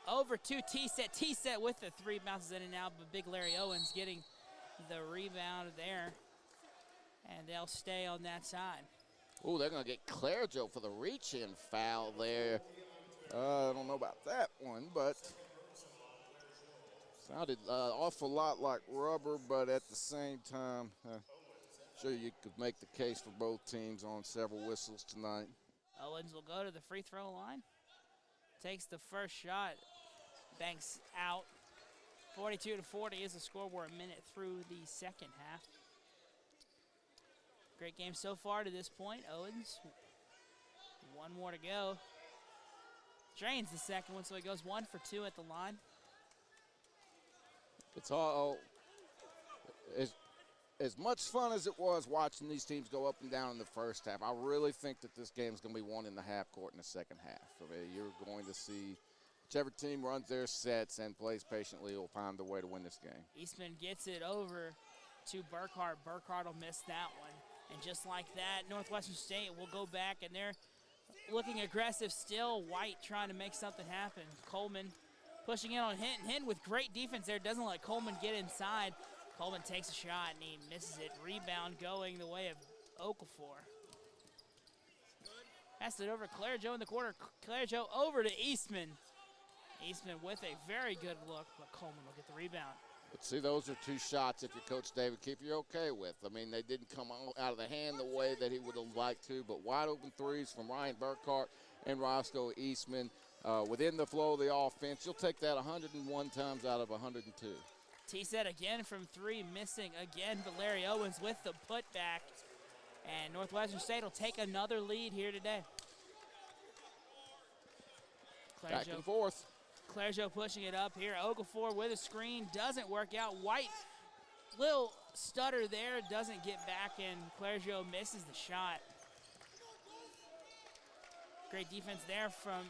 Over to T-Set. T-Set with the three, bounces in and out, but big Larry Owens getting the rebound there. And they'll stay on that side. Oh, they're going to get Clergeot for the reach-in foul there. I don't know about that one, but sounded awful lot like rubber, but at the same time, sure you could make the case for both teams on several whistles tonight. Owens will go to the free throw line. takes the first shot. Banks out. 42-40 is the score. We're a minute through the second half. Great game so far to this point. Owens, one more to go. Drains the second one, so he goes 1 for 2 at the line. It's all as much fun as it was watching these teams go up and down in the first half. I really think that this game is going to be won in the half court in the second half. I mean, you're going to see whichever team runs their sets and plays patiently will find the way to win this game. Eastman gets it over to Burkhart. Burkhart will miss that one. And just like that, Northwestern State will go back, and they're looking aggressive still. White trying to make something happen. Coleman pushing in on Hinton. Hinton with great defense there. Doesn't let Coleman get inside. Coleman takes a shot, and he misses it. Rebound going the way of Okafor. Pass it over to Claire Joe in the corner. Claire Joe over to Eastman. Eastman with a very good look, but Coleman will get the rebound. But see, those are two shots, if you're Coach David Keefe, you're okay with. I mean, they didn't come out of the hand the way that he would have liked to, but wide open threes from Ryan Burkhart and Roscoe Eastman within the flow of the offense. You'll take that 101 times out of 102. T-set again from three, missing again, but Larry Owens with the putback. And Northwestern State will take another lead here today. Back and forth. Claire Joe pushing it up here. Okafor with a screen, doesn't work out. White, little stutter there, doesn't get back, and Claire Joe misses the shot. Great defense there from...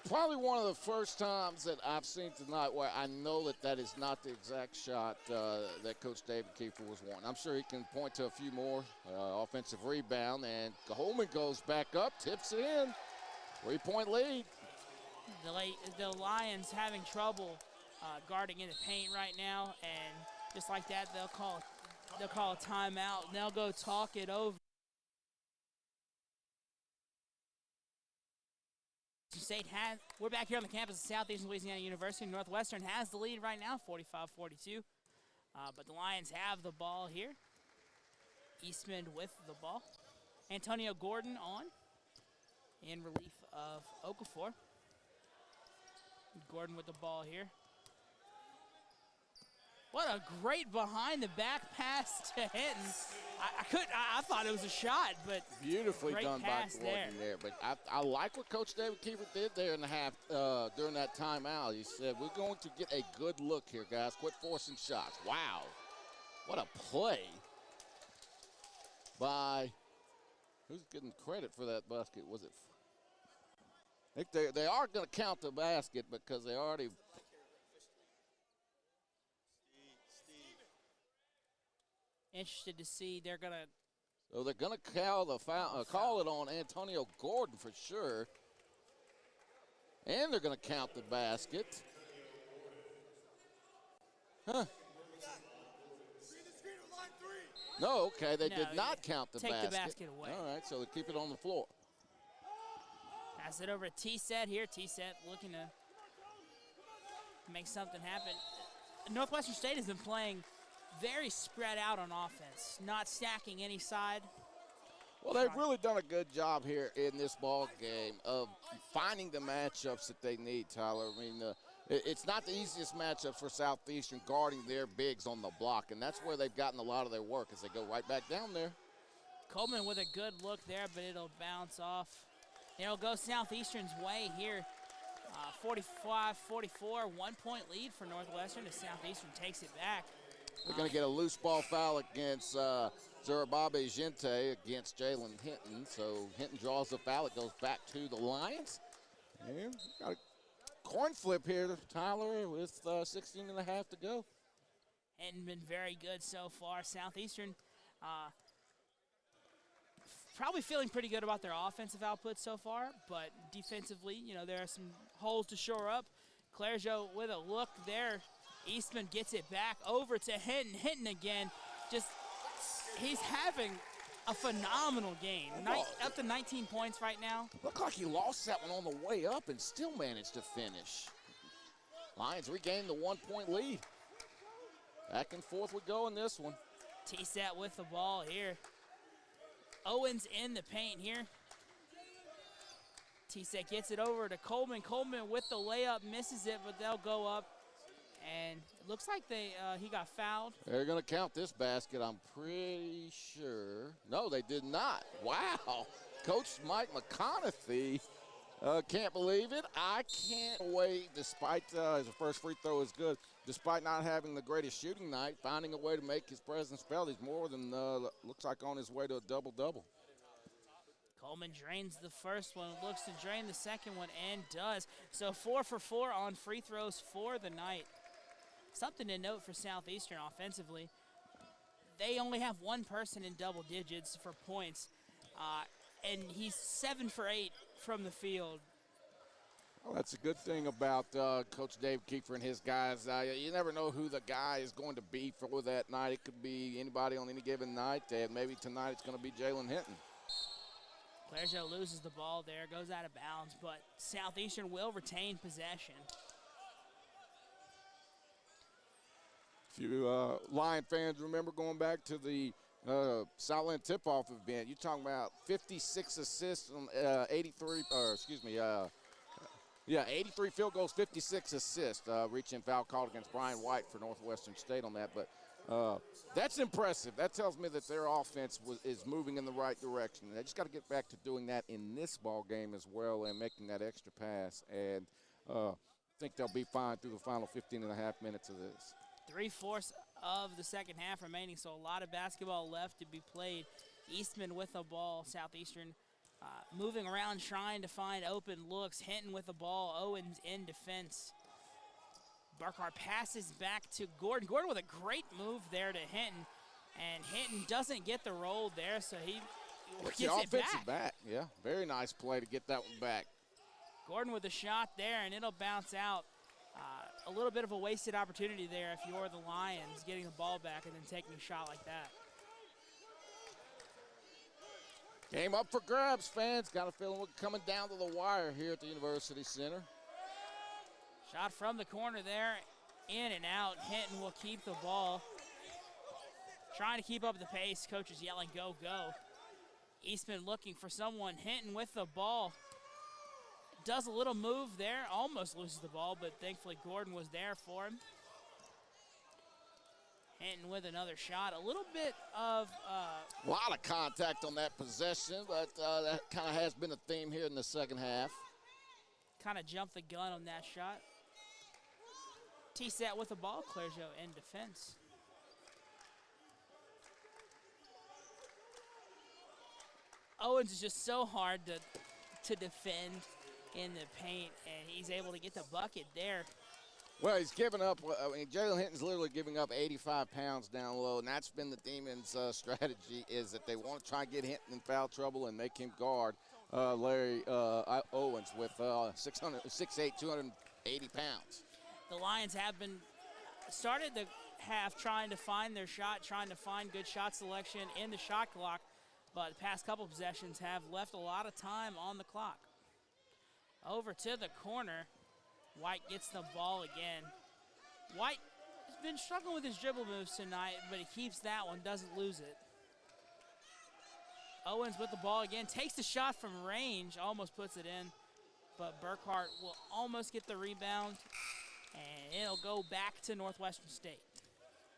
Probably one of the first times that I've seen tonight where I know that that is not the exact shot that Coach David Keefe was wanting. I'm sure he can point to a few more. Offensive rebound, and Coleman goes back up, tips it in. 3-point lead. The Lions having trouble guarding in the paint right now, and just like that, they'll call a timeout, and they'll go talk it over. We're back here on the campus of Southeastern Louisiana University. Northwestern has the lead right now, 45-42, but the Lions have the ball here. Eastman with the ball. Antonio Gordon on in relief of Okafor. Gordon with the ball here. What a great behind-the-back pass to Hinton. I thought it was a shot, but beautifully done by Gordon there. But I like what Coach David Keefe did there in the half during that timeout. He said, we're going to get a good look here, guys. Quit forcing shots. Wow. What a play by, who's getting credit for that basket? Was it? I think they are going to count the basket because they already. Interested to see they're going to. So they're going to call it on Antonio Gordon for sure. And they're going to count the basket. Huh. No, okay, they did not count the basket. Take the basket away. All right, so they keep it on the floor. Pass it over to T-set here. T-set looking to make something happen. Northwestern State has been playing very spread out on offense, not stacking any side. Well, they've really done a good job here in this ball game of finding the matchups that they need, Tyler. I mean, it's not the easiest matchup for Southeastern guarding their bigs on the block, and that's where they've gotten a lot of their work as they go right back down there. Coleman with a good look there, but it'll bounce off. It'll go Southeastern's way here. 45-44, 1 point lead for Northwestern as Southeastern takes it back. They're going to get a loose ball foul against Zurababe Gente against Jalen Hinton. So Hinton draws the foul. It goes back to the Lions. And got a coin flip here, Tyler, with 16 and a half to go. Hinton been very good so far. Southeastern probably feeling pretty good about their offensive output so far, but defensively, you know, there are some holes to shore up. Clairgeau with a look there. Eastman gets it back over to Hinton. Hinton again, he's having a phenomenal game. Up to 19 points right now. Looked like he lost that one on the way up and still managed to finish. Lions regain the 1 point lead. Back and forth we go in this one. T-set with the ball here. Owens in the paint here. T-Set gets it over to Coleman. Coleman with the layup, misses it, but they'll go up. And it looks like he got fouled. They're going to count this basket, I'm pretty sure. No, they did not. Wow. Coach Mike McConaughey can't believe it. I can't wait, despite his first free throw is good, despite not having the greatest shooting night, finding a way to make his presence felt. He's more than, looks like, on his way to a double-double. Coleman drains the first one, looks to drain the second one, and does. So 4 for 4 on free throws for the night. Something to note for Southeastern offensively, they only have one person in double digits for points, and he's 7 for 8 from the field. Well, that's a good thing about Coach Dave Kiefer and his guys. You never know who the guy is going to be for that night. It could be anybody on any given night, and maybe tonight it's going to be Jalen Hinton. Clergeau loses the ball there, goes out of bounds, but Southeastern will retain possession. If you Lion fans remember going back to the Southland tip-off event, you're talking about 56 assists on 83 field goals, 56 assists, reaching foul called against Brian White for Northwestern State on that. But that's impressive. That tells me that their offense is moving in the right direction. They just got to get back to doing that in this ball game as well and making that extra pass. And I think they'll be fine through the final 15 and a half minutes of this. 3/4 of the second half remaining, so a lot of basketball left to be played. Eastman with the ball, Southeastern moving around trying to find open looks. Hinton with the ball, Owens in defense. Burkhart passes back to Gordon. Gordon with a great move there to Hinton, and Hinton doesn't get the roll there, so he gets it back. Yeah, very nice play to get that one back. Gordon with a shot there, and it'll bounce out. A little bit of a wasted opportunity there if you're the Lions, getting the ball back and then taking a shot like that. Game up for grabs, fans. Got a feeling we're coming down to the wire here at the University Center. Shot from the corner there, in and out. Hinton will keep the ball. Trying to keep up the pace. Coach is yelling, go, go. Eastman looking for someone. Hinton with the ball. Does a little move there, almost loses the ball, but thankfully Gordon was there for him. Hinton with another shot. A little bit of a lot of contact on that possession, but that kind of has been a theme here in the second half. Kind of jumped the gun on that shot. T-Set with the ball, Clergeau in defense. Owens is just so hard to defend in the paint, and he's able to get the bucket there. Well, he's given up. I mean, Jalen Hinton's literally giving up 85 pounds down low, and that's been the Demons' strategy, is that they want to try and get Hinton in foul trouble and make him guard Larry Owens with 6'8", 280 pounds. The Lions have started the half trying to find their shot, trying to find good shot selection in the shot clock, but the past couple possessions have left a lot of time on the clock. Over to the corner. White gets the ball again. White has been struggling with his dribble moves tonight, but he keeps that one, doesn't lose it. Owens with the ball again, takes the shot from range, almost puts it in, but Burkhart will almost get the rebound, and it'll go back to Northwestern State.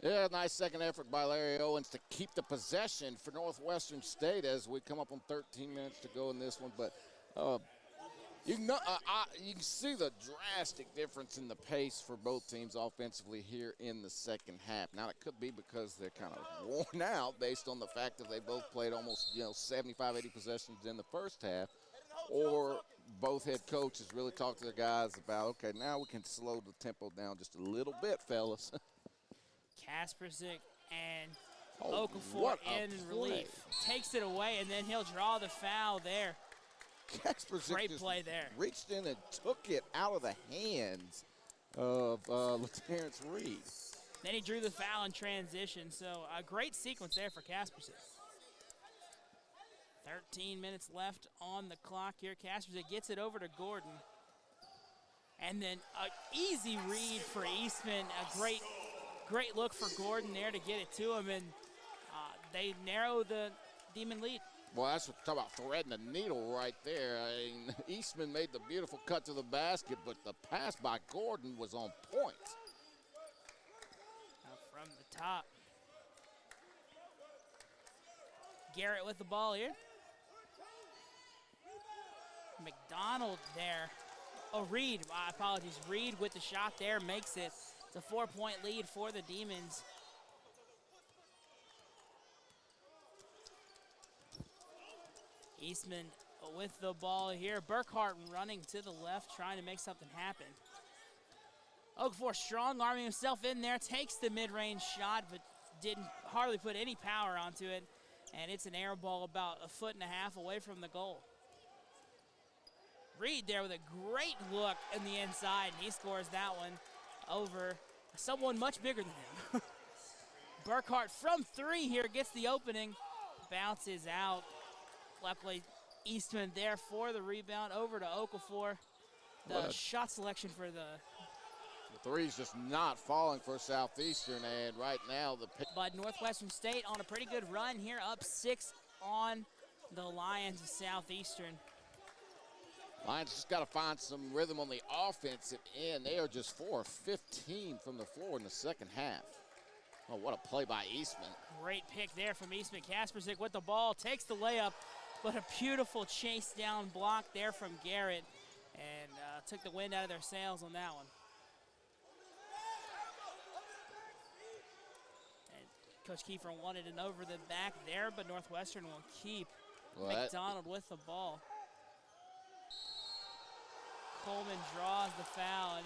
Yeah, nice second effort by Larry Owens to keep the possession for Northwestern State as we come up on 13 minutes to go in this one, but you can see the drastic difference in the pace for both teams offensively here in the second half. Now, it could be because they're kind of worn out based on the fact that they both played almost 75, 80 possessions in the first half, or both head coaches really talked to their guys about, okay, now we can slow the tempo down just a little bit, fellas. Kaspersic and Okafor in relief. Takes it away, and then he'll draw the foul there. Kaspersic Great play there. Reached in and took it out of the hands of Terrence Reed. Then he drew the foul in transition, so a great sequence there for Kaspersic. 13 minutes left on the clock here. Kaspersic gets it over to Gordon. And then an easy read for Eastman. A great look for Gordon there to get it to him, and they narrow the Demon lead. Well, that's what talk about threading the needle right there. I mean, Eastman made the beautiful cut to the basket, but the pass by Gordon was on point. Now from the top. Garrett with the ball here. McDonald there. Oh, Reed, my apologies. Reed with the shot there makes it. It's a 4-point lead for the Demons. Eastman with the ball here. Burkhart running to the left, trying to make something happen. Okafor strong arming himself in there, takes the mid-range shot, but didn't hardly put any power onto it. And it's an air ball about 1.5 feet away from the goal. Reed there with a great look in the inside, and he scores that one over someone much bigger than him. Burkhart from 3 here gets the opening, bounces out. Luckily, Eastman there for the rebound, over to Okafor. The shot selection for the three's just not falling for Southeastern, and right now but Northwestern State on a pretty good run here, up 6 on the Lions of Southeastern. Lions just got to find some rhythm on the offensive end. They are just 4 of 15 from the floor in the second half. Oh, what a play by Eastman. Great pick there from Eastman. Kaspersic with the ball, takes the layup, but a beautiful chase down block there from Garrett, and took the wind out of their sails on that one. And Coach Kiefer wanted an over the back there, but Northwestern will keep. McDonald with the ball. Coleman draws the foul, and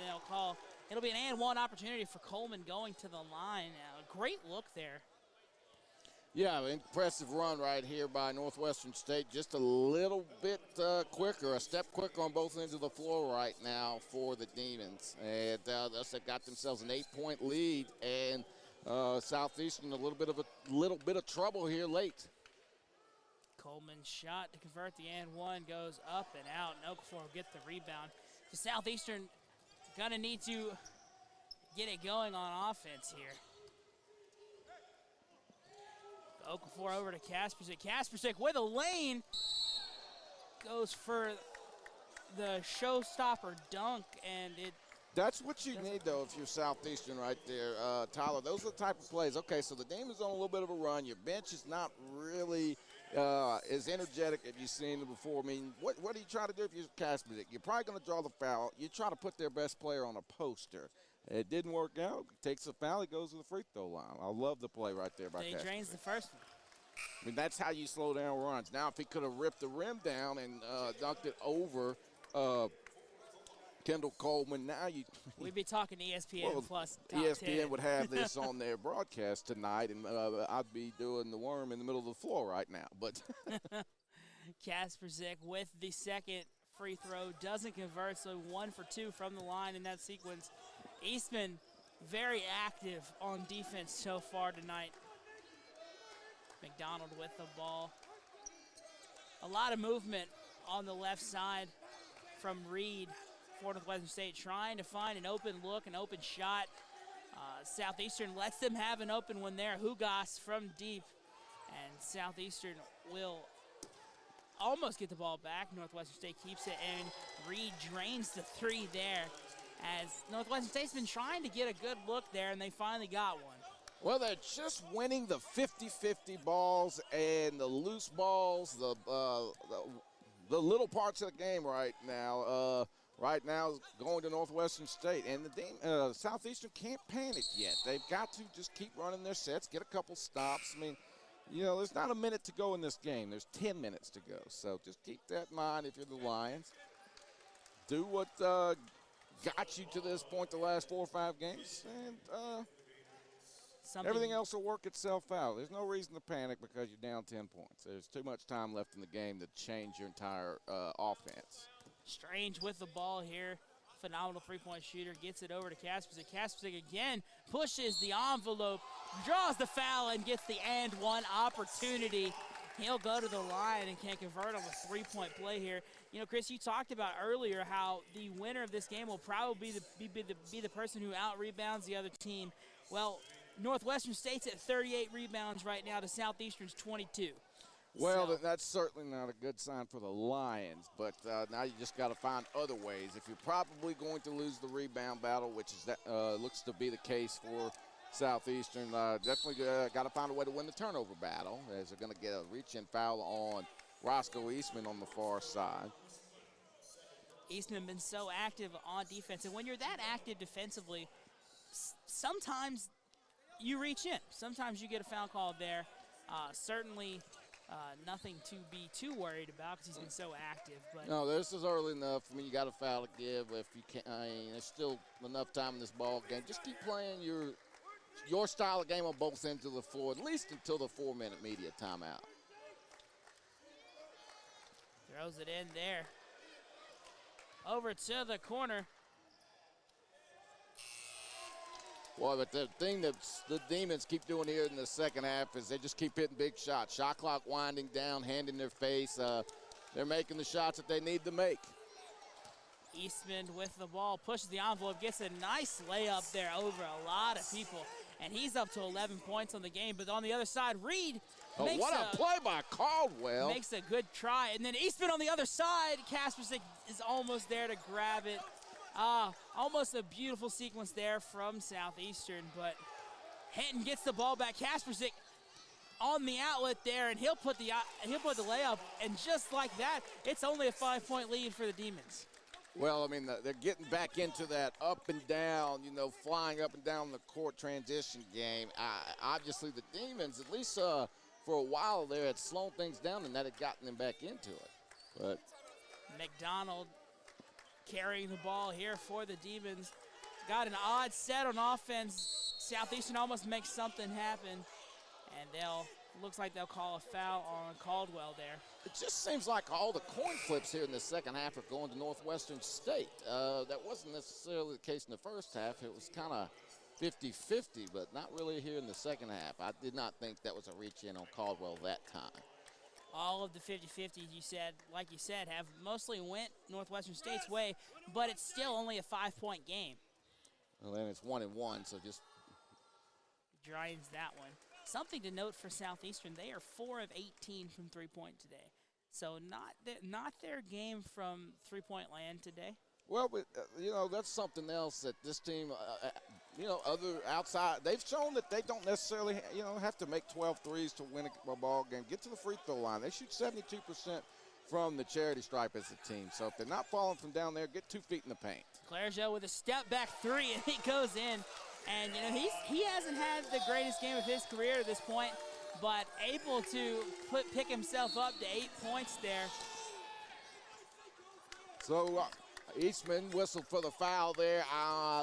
it'll be an and one opportunity for Coleman going to the line. A great look there. Yeah, impressive run right here by Northwestern State. Just a little bit quicker, a step quicker on both ends of the floor right now for the Demons. And they got themselves an 8-point lead, and Southeastern a little bit of trouble here late. Coleman's shot to convert the and one goes up and out, and Okafor will get the rebound. So Southeastern gonna need to get it going on offense here. Okafor over to Kaspersic. Kaspersic with a lane goes for the showstopper dunk, and that's what you need, though, if you're Southeastern right there, Tyler. Those are the type of plays. Okay, so the Demons on a little bit of a run. Your bench is not really as energetic as you've seen them before. I mean, what do you try to do if you're Kaspersic? You're probably going to draw the foul. You try to put their best player on a poster. It didn't work out. Takes a foul. He goes to the free throw line. I love the play right there by Kaspersic. He drains the first one. I mean, that's how you slow down runs. Now, if he could have ripped the rim down and dunked it over Kendall Coleman, now we'd be talking ESPN plus top ESPN 10. would have this on their broadcast tonight, and I'd be doing the worm in the middle of the floor right now. But Kaspersic with the second free throw doesn't convert, so 1 for 2 from the line in that sequence. Eastman very active on defense so far tonight. McDonald with the ball. A lot of movement on the left side from Reed for Northwestern State, trying to find an open look, an open shot. Southeastern lets them have an open one there. Hugas from deep, and Southeastern will almost get the ball back. Northwestern State keeps it, and Reed drains the 3 there, as Northwestern State's been trying to get a good look there, and they finally got one. Well, they're just winning the 50-50 balls and the loose balls, the little parts of the game right now. Right now is going to Northwestern State, and the Southeastern can't panic yet. They've got to just keep running their sets, get a couple stops. I mean, there's not a minute to go in this game. There's 10 minutes to go, so just keep that in mind if you're the Lions. Do what got you to this point the last 4 or 5 games, and everything else will work itself out. There's no reason to panic because you're down 10 points. There's too much time left in the game to change your entire offense. Strange with the ball here. Phenomenal three-point shooter. Gets it over to Kaspersic. Kaspersic again pushes the envelope, draws the foul, and gets the and one opportunity. He'll go to the line and can't convert on a three-point play here. Chris, you talked about earlier how the winner of this game will probably be the person who out-rebounds the other team. Well, Northwestern State's at 38 rebounds right now to Southeastern's 22. Well, So, that's certainly not a good sign for the Lions, but now you just got to find other ways. If you're probably going to lose the rebound battle, which is that looks to be the case for Southeastern, definitely got to find a way to win the turnover battle, as they're going to get a reach-in foul on Roscoe Eastman on the far side. Eastman been so active on defense, and when you're that active defensively, sometimes you reach in. Sometimes you get a foul call there. Certainly nothing to be too worried about because he's been so active. But no, this is early enough. I mean, you got a foul to give. If you can't, there's still enough time in this ball game. Just keep playing your style of game on both ends of the floor, at least until the 4-minute media timeout. Throws it in there. Over to the corner. Boy, but the thing that the Demons keep doing here in the second half is they just keep hitting big shots. Shot clock winding down, hand in their face. They're making the shots that they need to make. Eastman with the ball, pushes the envelope, gets a nice layup there over a lot of people, and he's up to 11 points on the game. But on the other side, Reed makes what a play by Caldwell. Makes a good try. And then Eastman on the other side, Kaspersik is almost there to grab it. Almost a beautiful sequence there from Southeastern, but Hinton gets the ball back. Kaspersik on the outlet there, and he'll put the layup, and just like that, it's only a 5-point lead for the Demons. Well, I mean, they're getting back into that up and down, flying up and down the court transition game. Obviously, the Demons, at least for a while there, had slowed things down, and that had gotten them back into it. But McDonald carrying the ball here for the Demons. Got an odd set on offense. Southeastern almost makes something happen, and looks like they'll call a foul on Caldwell there. It just seems like all the coin flips here in the second half are going to Northwestern State. That wasn't necessarily the case in the first half. It was kind of 50-50, but not really here in the second half. I did not think that was a reach-in on Caldwell that time. All of the 50-50s like you said, have mostly went Northwestern State's way, but it's still only a 5-point game. Well, then it's 1-1, so just drains that one. Something to note for Southeastern, they are 4 of 18 from three-point today. So not their game from three-point land today. Well, but, that's something else that this team, other outside, they've shown that they don't necessarily, have to make 12 threes to win a ball game. Get to the free throw line. They shoot 72% from the charity stripe as a team. So if they're not falling from down there, get 2 feet in the paint. Clergeot with a step-back three, and he goes in. And, he hasn't had the greatest game of his career at this point, but able to pick himself up to 8 points there. So Eastman whistled for the foul there.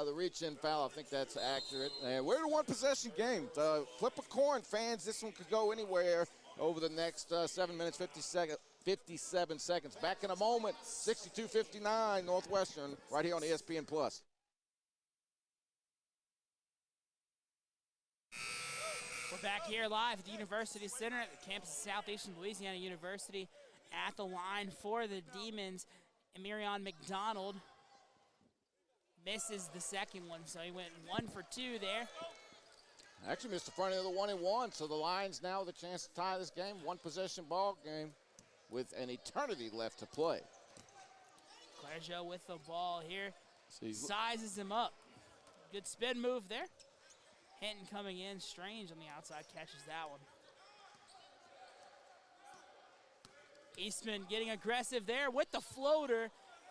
The reach-in foul, I think that's accurate. And we're in a one-possession game. Flip a coin, fans. This one could go anywhere over the next 7 minutes, 57 seconds. Back in a moment, 62-59 Northwestern right here on ESPN+. We're back here live at the University Center at the campus of Southeastern Louisiana University. At the line for the Demons, Emirion McDonald misses the second one, so he went 1 for 2 there. Actually missed the front end of the 1-1, so the Lions now with a chance to tie this game. One-possession ball game with an eternity left to play. Clergeot with the ball here, sizes him up. Good spin move there. Hinton coming in, Strange on the outside, catches that one. Eastman getting aggressive there with the floater.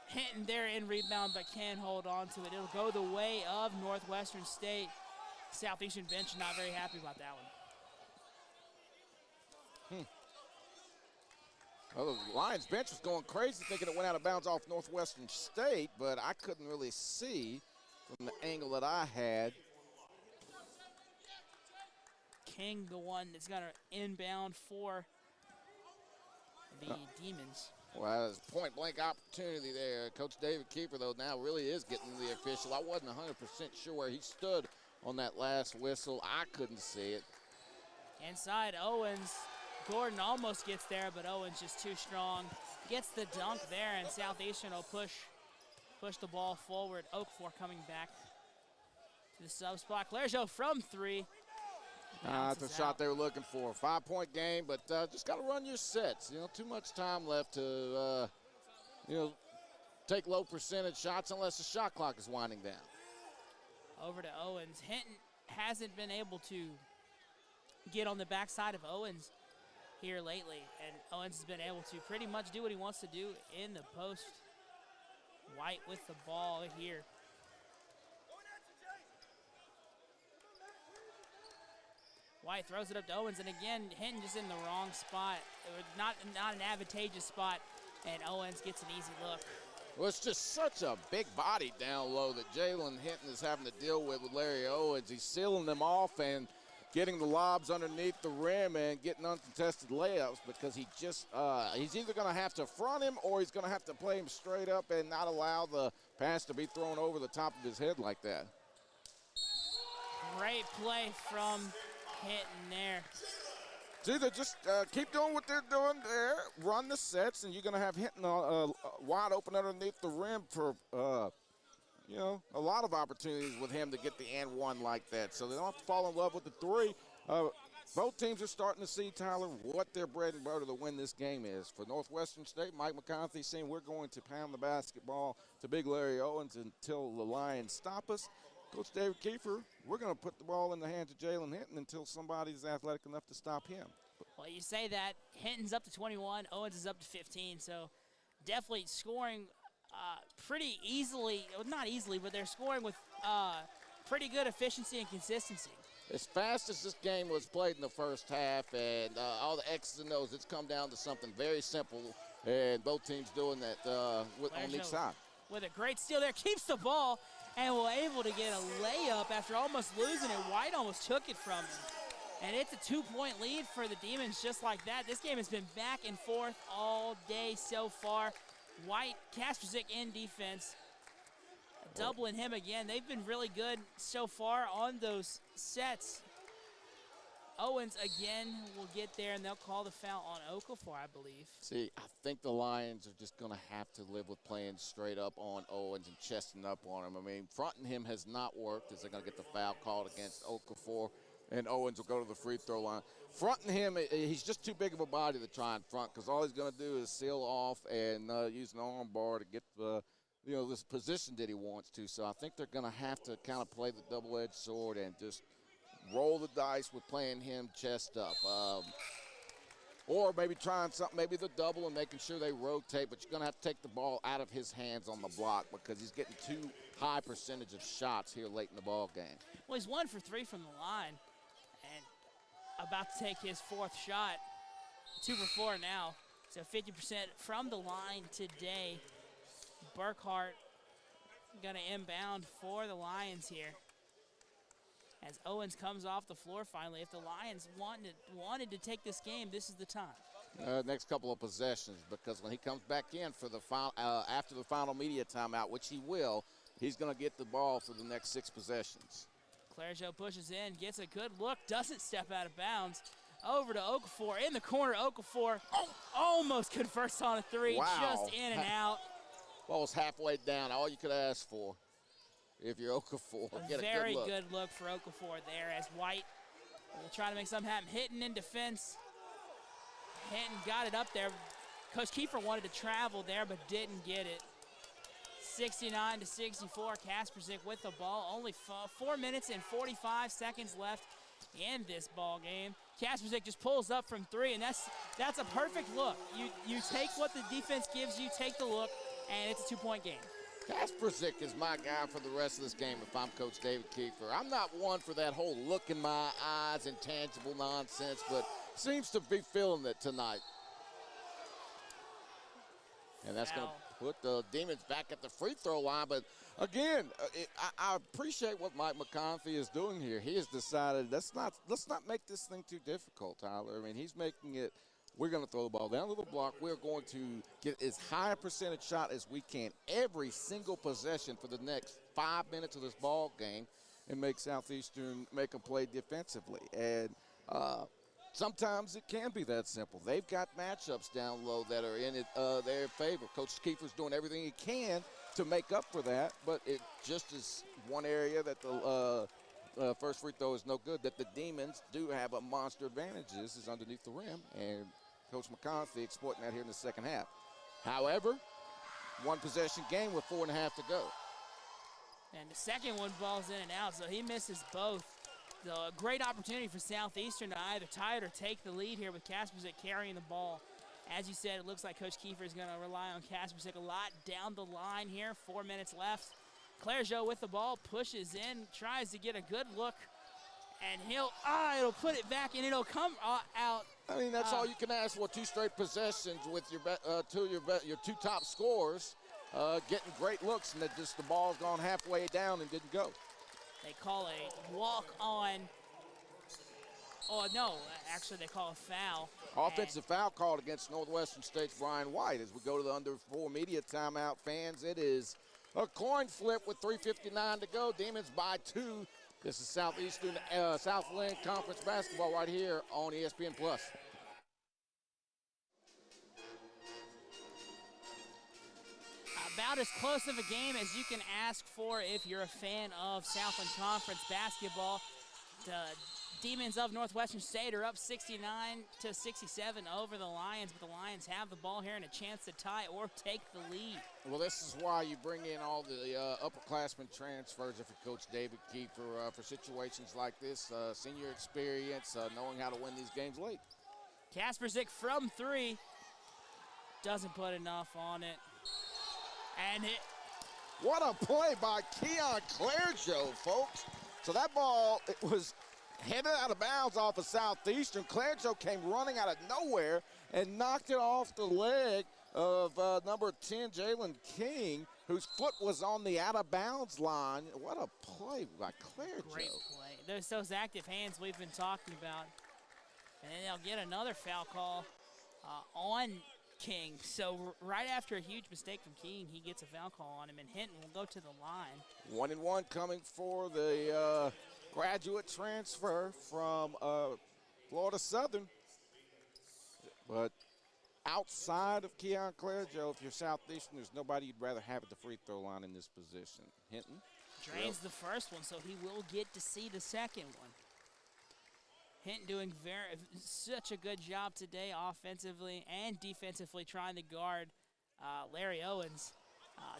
Hinton there in rebound, but can't hold on to it. It'll go the way of Northwestern State. Southeastern bench not very happy about that one. Well, the Lions bench was going crazy thinking it went out of bounds off Northwestern State, but I couldn't really see from the angle that I had. King, the one that's got an inbound for the Demons. Well, there's a point-blank opportunity there. Coach David Keeper, though, now really is getting the official. I wasn't 100% sure where he stood on that last whistle. I couldn't see it. Inside, Owens. Gordon almost gets there, but Owens just too strong. Gets the dunk there, and Southeastern will push the ball forward. Okafor coming back to the sub spot. Clergeot from 3. That's the shot they were looking for. 5-point game, but just got to run your sets. You know, too much time left to, take low percentage shots unless the shot clock is winding down. Over to Owens. Hinton hasn't been able to get on the backside of Owens here lately, and Owens has been able to pretty much do what he wants to do in the post. White with the ball here. White throws it up to Owens, and again, Hinton just in the wrong spot. Not an advantageous spot, and Owens gets an easy look. Well, it's just such a big body down low that Jalen Hinton is having to deal with Larry Owens. He's sealing them off and getting the lobs underneath the rim and getting uncontested layups because he just he's either going to have to front him or he's going to have to play him straight up and not allow the pass to be thrown over the top of his head like that. Great play from Hinton there. It's either just keep doing what they're doing there, run the sets, and you're going to have Hinton wide open underneath the rim for, a lot of opportunities with him to get the and one like that. So they don't have to fall in love with the three. Both teams are starting to see, Tyler, what their bread and butter to win this game is. For Northwestern State, Mike McCarthy saying we're going to pound the basketball to Big Larry Owens until the Lions stop us. Coach David Kiefer, we're going to put the ball in the hands of Jalen Hinton until somebody's athletic enough to stop him. Well, you say that. Hinton's up to 21. Owens is up to 15. So definitely scoring pretty easily. Well, not easily, but they're scoring with pretty good efficiency and consistency. As fast as this game was played in the first half and all the X's and O's, it's come down to something very simple. And both teams doing that on each side. With a great steal there. Keeps the ball. And we're able to get a layup after almost losing it. White almost took it from him. And it's a 2-point lead for the Demons just like that. This game has been back and forth all day so far. White, Kasperzik in defense. Doubling him again. They've been really good so far on those sets. Owens again will get there, and they'll call the foul on Okafor, I believe. See, I think the Lions are just going to have to live with playing straight up on Owens and chesting up on him. I mean, fronting him has not worked as they're going to get the foul called against Okafor, and Owens will go to the free throw line. Fronting him, he's just too big of a body to try and front because all he's going to do is seal off and use an arm bar to get this position that he wants to. So I think they're going to have to kind of play the double-edged sword and just roll the dice with playing him chest up. Or maybe trying something, maybe the double and making sure they rotate, but you're going to have to take the ball out of his hands on the block because he's getting too high percentage of shots here late in the ball game. Well, he's 1 for 3 from the line and about to take his 4th shot. 2 for 4 now, so 50% from the line today. Burkhart going to inbound for the Lions here. As Owens comes off the floor finally. If the Lions wanted to take this game, this is the time. Next couple of possessions, because when he comes back in for the final, after the final media timeout, which he will, he's going to get the ball for the next 6 possessions. Clairgeau pushes in, gets a good look, doesn't step out of bounds. Over to Okafor in the corner. Okafor almost converts on a 3, wow. Just in and out. Ball was halfway down, all you could ask for. If you're Okafor, get a very good look for Okafor there as White will try to make something happen. Hinton in defense. Hinton got it up there. Coach Kiefer wanted to travel there but didn't get it. 69-64, Kasperzik with the ball. Only 4 minutes and 45 seconds left in this ball game. Kasperzik just pulls up from 3, and that's a perfect look. You take what the defense gives you, take the look, and it's a 2-point game. Kasperzik is my guy for the rest of this game if I'm Coach David Kiefer. I'm not one for that whole look in my eyes, intangible nonsense, but seems to be feeling it tonight. And that's going to put the Demons back at the free throw line. But, again, I appreciate what Mike McCarthy is doing here. He has decided let's not make this thing too difficult, Tyler. I mean, he's making it. We're going to throw the ball down to the block. We're going to get as high a percentage shot as we can every single possession for the next 5 minutes of this ball game and make Southeastern make a play defensively. And sometimes it can be that simple. They've got matchups down low that are in their favor. Coach Kiefer's doing everything he can to make up for that, but it just is one area that the first free throw is no good, that the Demons do have a monster advantage. This is underneath the rim, and Coach McConaughey exploiting that here in the second half. However, one possession game with 4.5 to go. And the second one falls in and out, so he misses both. So a great opportunity for Southeastern to either tie it or take the lead here with Kaspersick carrying the ball. As you said, it looks like Coach Kiefer is going to rely on Kaspersick a lot down the line here. 4 minutes left. Clergeot with the ball, pushes in, tries to get a good look, and it'll put it back, and it'll come out. I mean, that's all you can ask for, 2 straight possessions with your two top scorers getting great looks, and the ball's gone halfway down and didn't go. They call a walk on. Oh, no, actually they call a foul. Offensive foul called against Northwestern State's Brian White. As we go to the under 4 media timeout, fans, it is a coin flip with 3:59 to go. Demons by 2. This is Southeastern Southland Conference basketball right here on ESPN+. About as close of a game as you can ask for if you're a fan of Southland Conference basketball. The Demons of Northwestern State are up 69-67 over the Lions, but the Lions have the ball here and a chance to tie or take the lead. Well, this is why you bring in all the upperclassmen transfers if you're Coach David Kiefer for situations like this, senior experience, knowing how to win these games late. Kaspersick from 3, doesn't put enough on it. And what a play by Keon Clergeot, folks. So that ball, it was headed out of bounds off of Southeastern. Clergeot came running out of nowhere and knocked it off the leg of number 10, Jalen King, whose foot was on the out-of-bounds line. What a play by Clergeot. Great play. There's those active hands we've been talking about. And then they'll get another foul call on King. So right after a huge mistake from King, he gets a foul call on him, and Hinton will go to the line. 1-1 coming for the graduate transfer from Florida Southern. But outside of Keon Clergeot, if you're Southeastern, there's nobody you'd rather have at the free throw line in this position. Hinton drains the first one, so he will get to see the second one. Hinton doing such a good job today offensively and defensively trying to guard Larry Owens.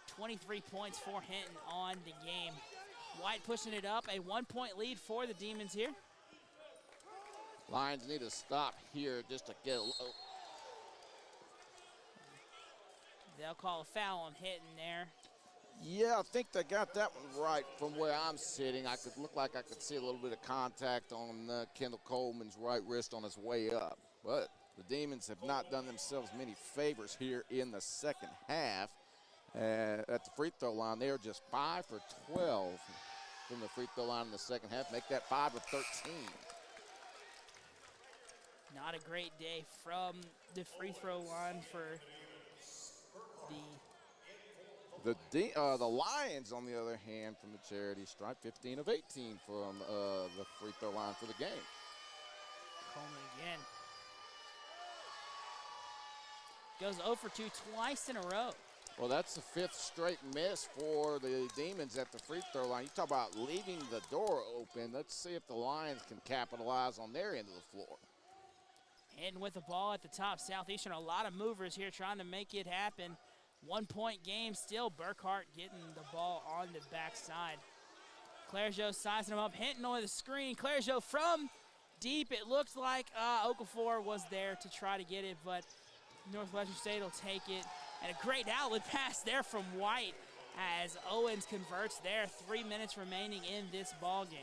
23 points for Hinton on the game. White pushing it up, a 1-point lead for the Demons here. Lions need to stop here just to get a low. They'll call a foul on Hinton there. Yeah, I think they got that one right from where I'm sitting. I could look like I could see a little bit of contact on Kendall Coleman's right wrist on his way up. But the Demons have not done themselves many favors here in the second half. At the free throw line, they are just 5 for 12 from the free throw line in the second half. Make that 5 of 13. Not a great day from the free throw line for the Lions, on the other hand, from the charity stripe, 15 of 18 from the free throw line for the game. Coleman again. Goes 0 for 2 twice in a row. Well, that's the 5th straight miss for the Demons at the free throw line. You talk about leaving the door open. Let's see if the Lions can capitalize on their end of the floor. And with the ball at the top, Southeastern, a lot of movers here trying to make it happen. 1-point game still. Burkhart getting the ball on the backside. Clergeot sizing him up. Hinton on the screen. Clergeot from deep. It looks like Okafor was there to try to get it, but Northwestern State will take it. And a great outlet pass there from White as Owens converts there. 3 minutes remaining in this ball game.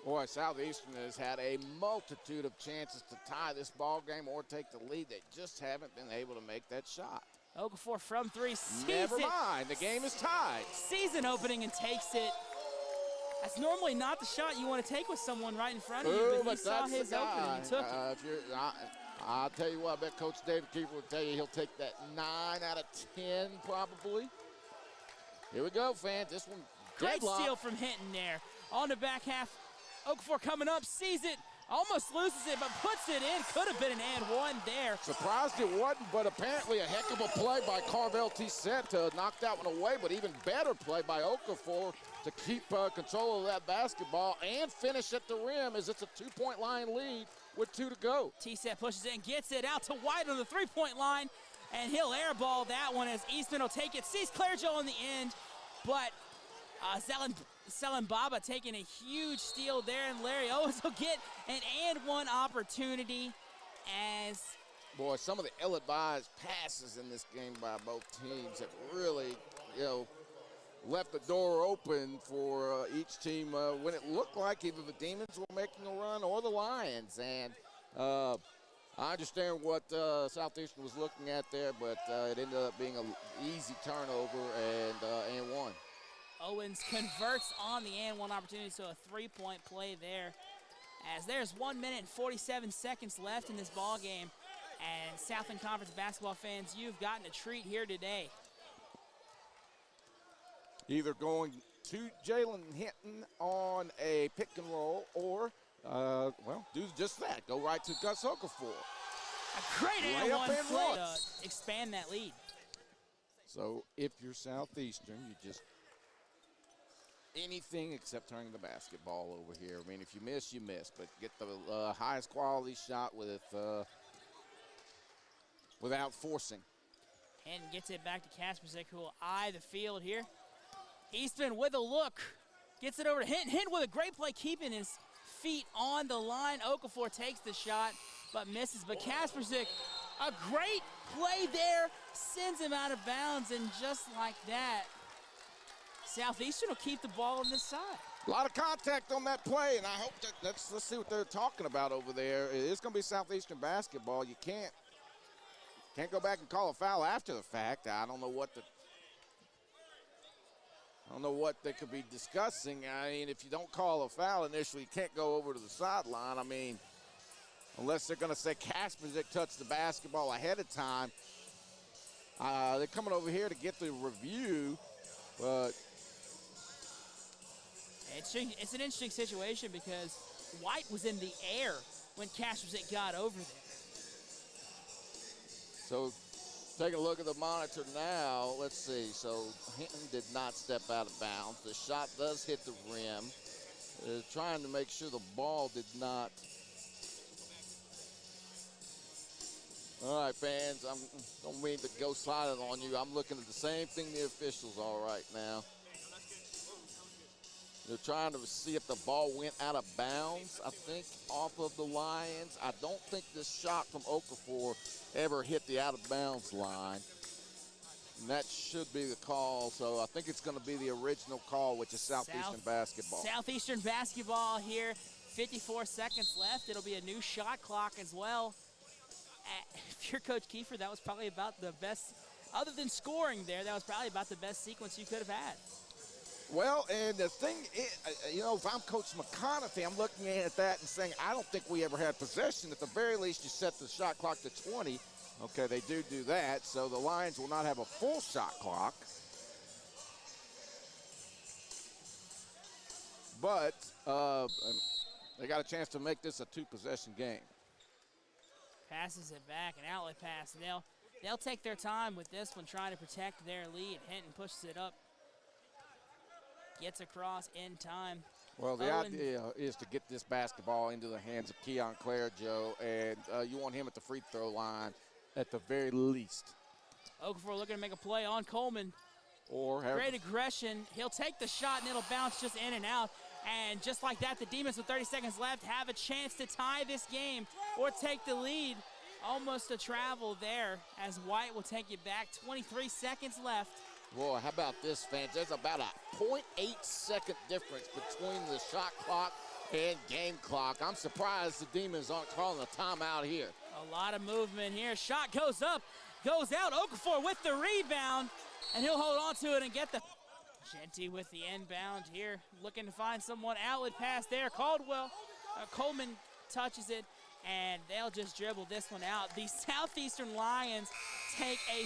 Boy, Southeastern has had a multitude of chances to tie this ball game or take the lead. They just haven't been able to make that shot. Okafor from 3. Never mind, the game is tied. Season opening and takes it. That's normally not the shot you want to take with someone right in front of you, but he saw his opening and took it. I'll tell you what, I bet Coach David Kiefer will tell you he'll take that 9 out of 10 probably. Here we go, fans. This one great deadlock. steal from Hinton there. On the back half, Okafor coming up, sees it, Almost loses it, but puts it in. Could have been an and one there. Surprised it wasn't, but apparently a heck of a play by Carvel Tissette to knock that one away, but even better play by Okafor to keep control of that basketball and finish at the rim as it's a 2-point line lead with 2 to go. Tissette pushes it and gets it out to White on the 3-point line, and he'll airball that one as Eastman will take it. Sees Claire Joe in the end, but Selen Baba taking a huge steal there, and Larry Owens will get an and one opportunity as... Boy, some of the ill-advised passes in this game by both teams have really, left the door open for each team when it looked like either the Demons were making a run or the Lions. And I understand what Southeastern was looking at there, but it ended up being an easy turnover and one. Owens converts on the and one opportunity, so a 3-point play there. As there's 1 minute and 47 seconds left in this ball game. And Southland Conference basketball fans, you've gotten a treat here today. Either going to Jalen Hinton on a pick and roll or, do just that. Go right to Gus Okafor. A great and one play to expand that lead. So if you're Southeastern, you just anything except turning the basketball over here. I mean, if you miss, you miss, but get the highest quality shot without forcing. Hinton gets it back to Kaspersick, who will eye the field here. Eastman with a look, gets it over to Hinton. Hinton with a great play, keeping his feet on the line. Okafor takes the shot, but misses. But Kaspersick, a great play there, sends him out of bounds, and just like that, Southeastern will keep the ball on this side. A lot of contact on that play, and I hope that let's see what they're talking about over there. It is going to be Southeastern basketball. You can't go back and call a foul after the fact. I don't know what they could be discussing. I mean, if you don't call a foul initially, you can't go over to the sideline. I mean, unless they're going to say Kaspersick touched the basketball ahead of time. They're coming over here to get the review, but it's an interesting situation because White was in the air when Kaspersick got over there. So take a look at the monitor now. Let's see. So Hinton did not step out of bounds. The shot does hit the rim. They're trying to make sure the ball did not. All right, fans, I don't mean to go silent on you. I'm looking at the same thing the officials are right now. They're trying to see if the ball went out of bounds, I think, off of the Lions. I don't think this shot from Okafor ever hit the out-of-bounds line. And that should be the call. So I think it's going to be the original call, which is Southeastern basketball. Southeastern basketball here. 54 seconds left. It'll be a new shot clock as well. If you're Coach Kiefer, that was probably about the best, other than scoring there, that was probably about the best sequence you could have had. Well, and the thing is, if I'm Coach McConaughey, I'm looking at that and saying, I don't think we ever had possession. At the very least, you set the shot clock to 20. Okay, they do that, so the Lions will not have a full shot clock. But they got a chance to make this a two-possession game. Passes it back, an outlet pass. They'll take their time with this one, trying to protect their lead. Hinton pushes it up. Gets across in time. Well, the idea is to get this basketball into the hands of Keon Clairjo, and you want him at the free throw line at the very least. Okafor looking to make a play on Coleman. Great aggression. He'll take the shot, and it'll bounce just in and out. And just like that, the Demons with 30 seconds left have a chance to tie this game or take the lead. Almost a travel there as White will take it back. 23 seconds left. Boy, how about this, fans? There's about a 0.8-second difference between the shot clock and game clock. I'm surprised the Demons aren't calling a timeout here. A lot of movement here. Shot goes up, goes out. Okafor with the rebound, and he'll hold on to it and get the... Genty with the inbound here, looking to find someone. Outlet pass there. Coleman touches it, and they'll just dribble this one out. The Southeastern Lions take a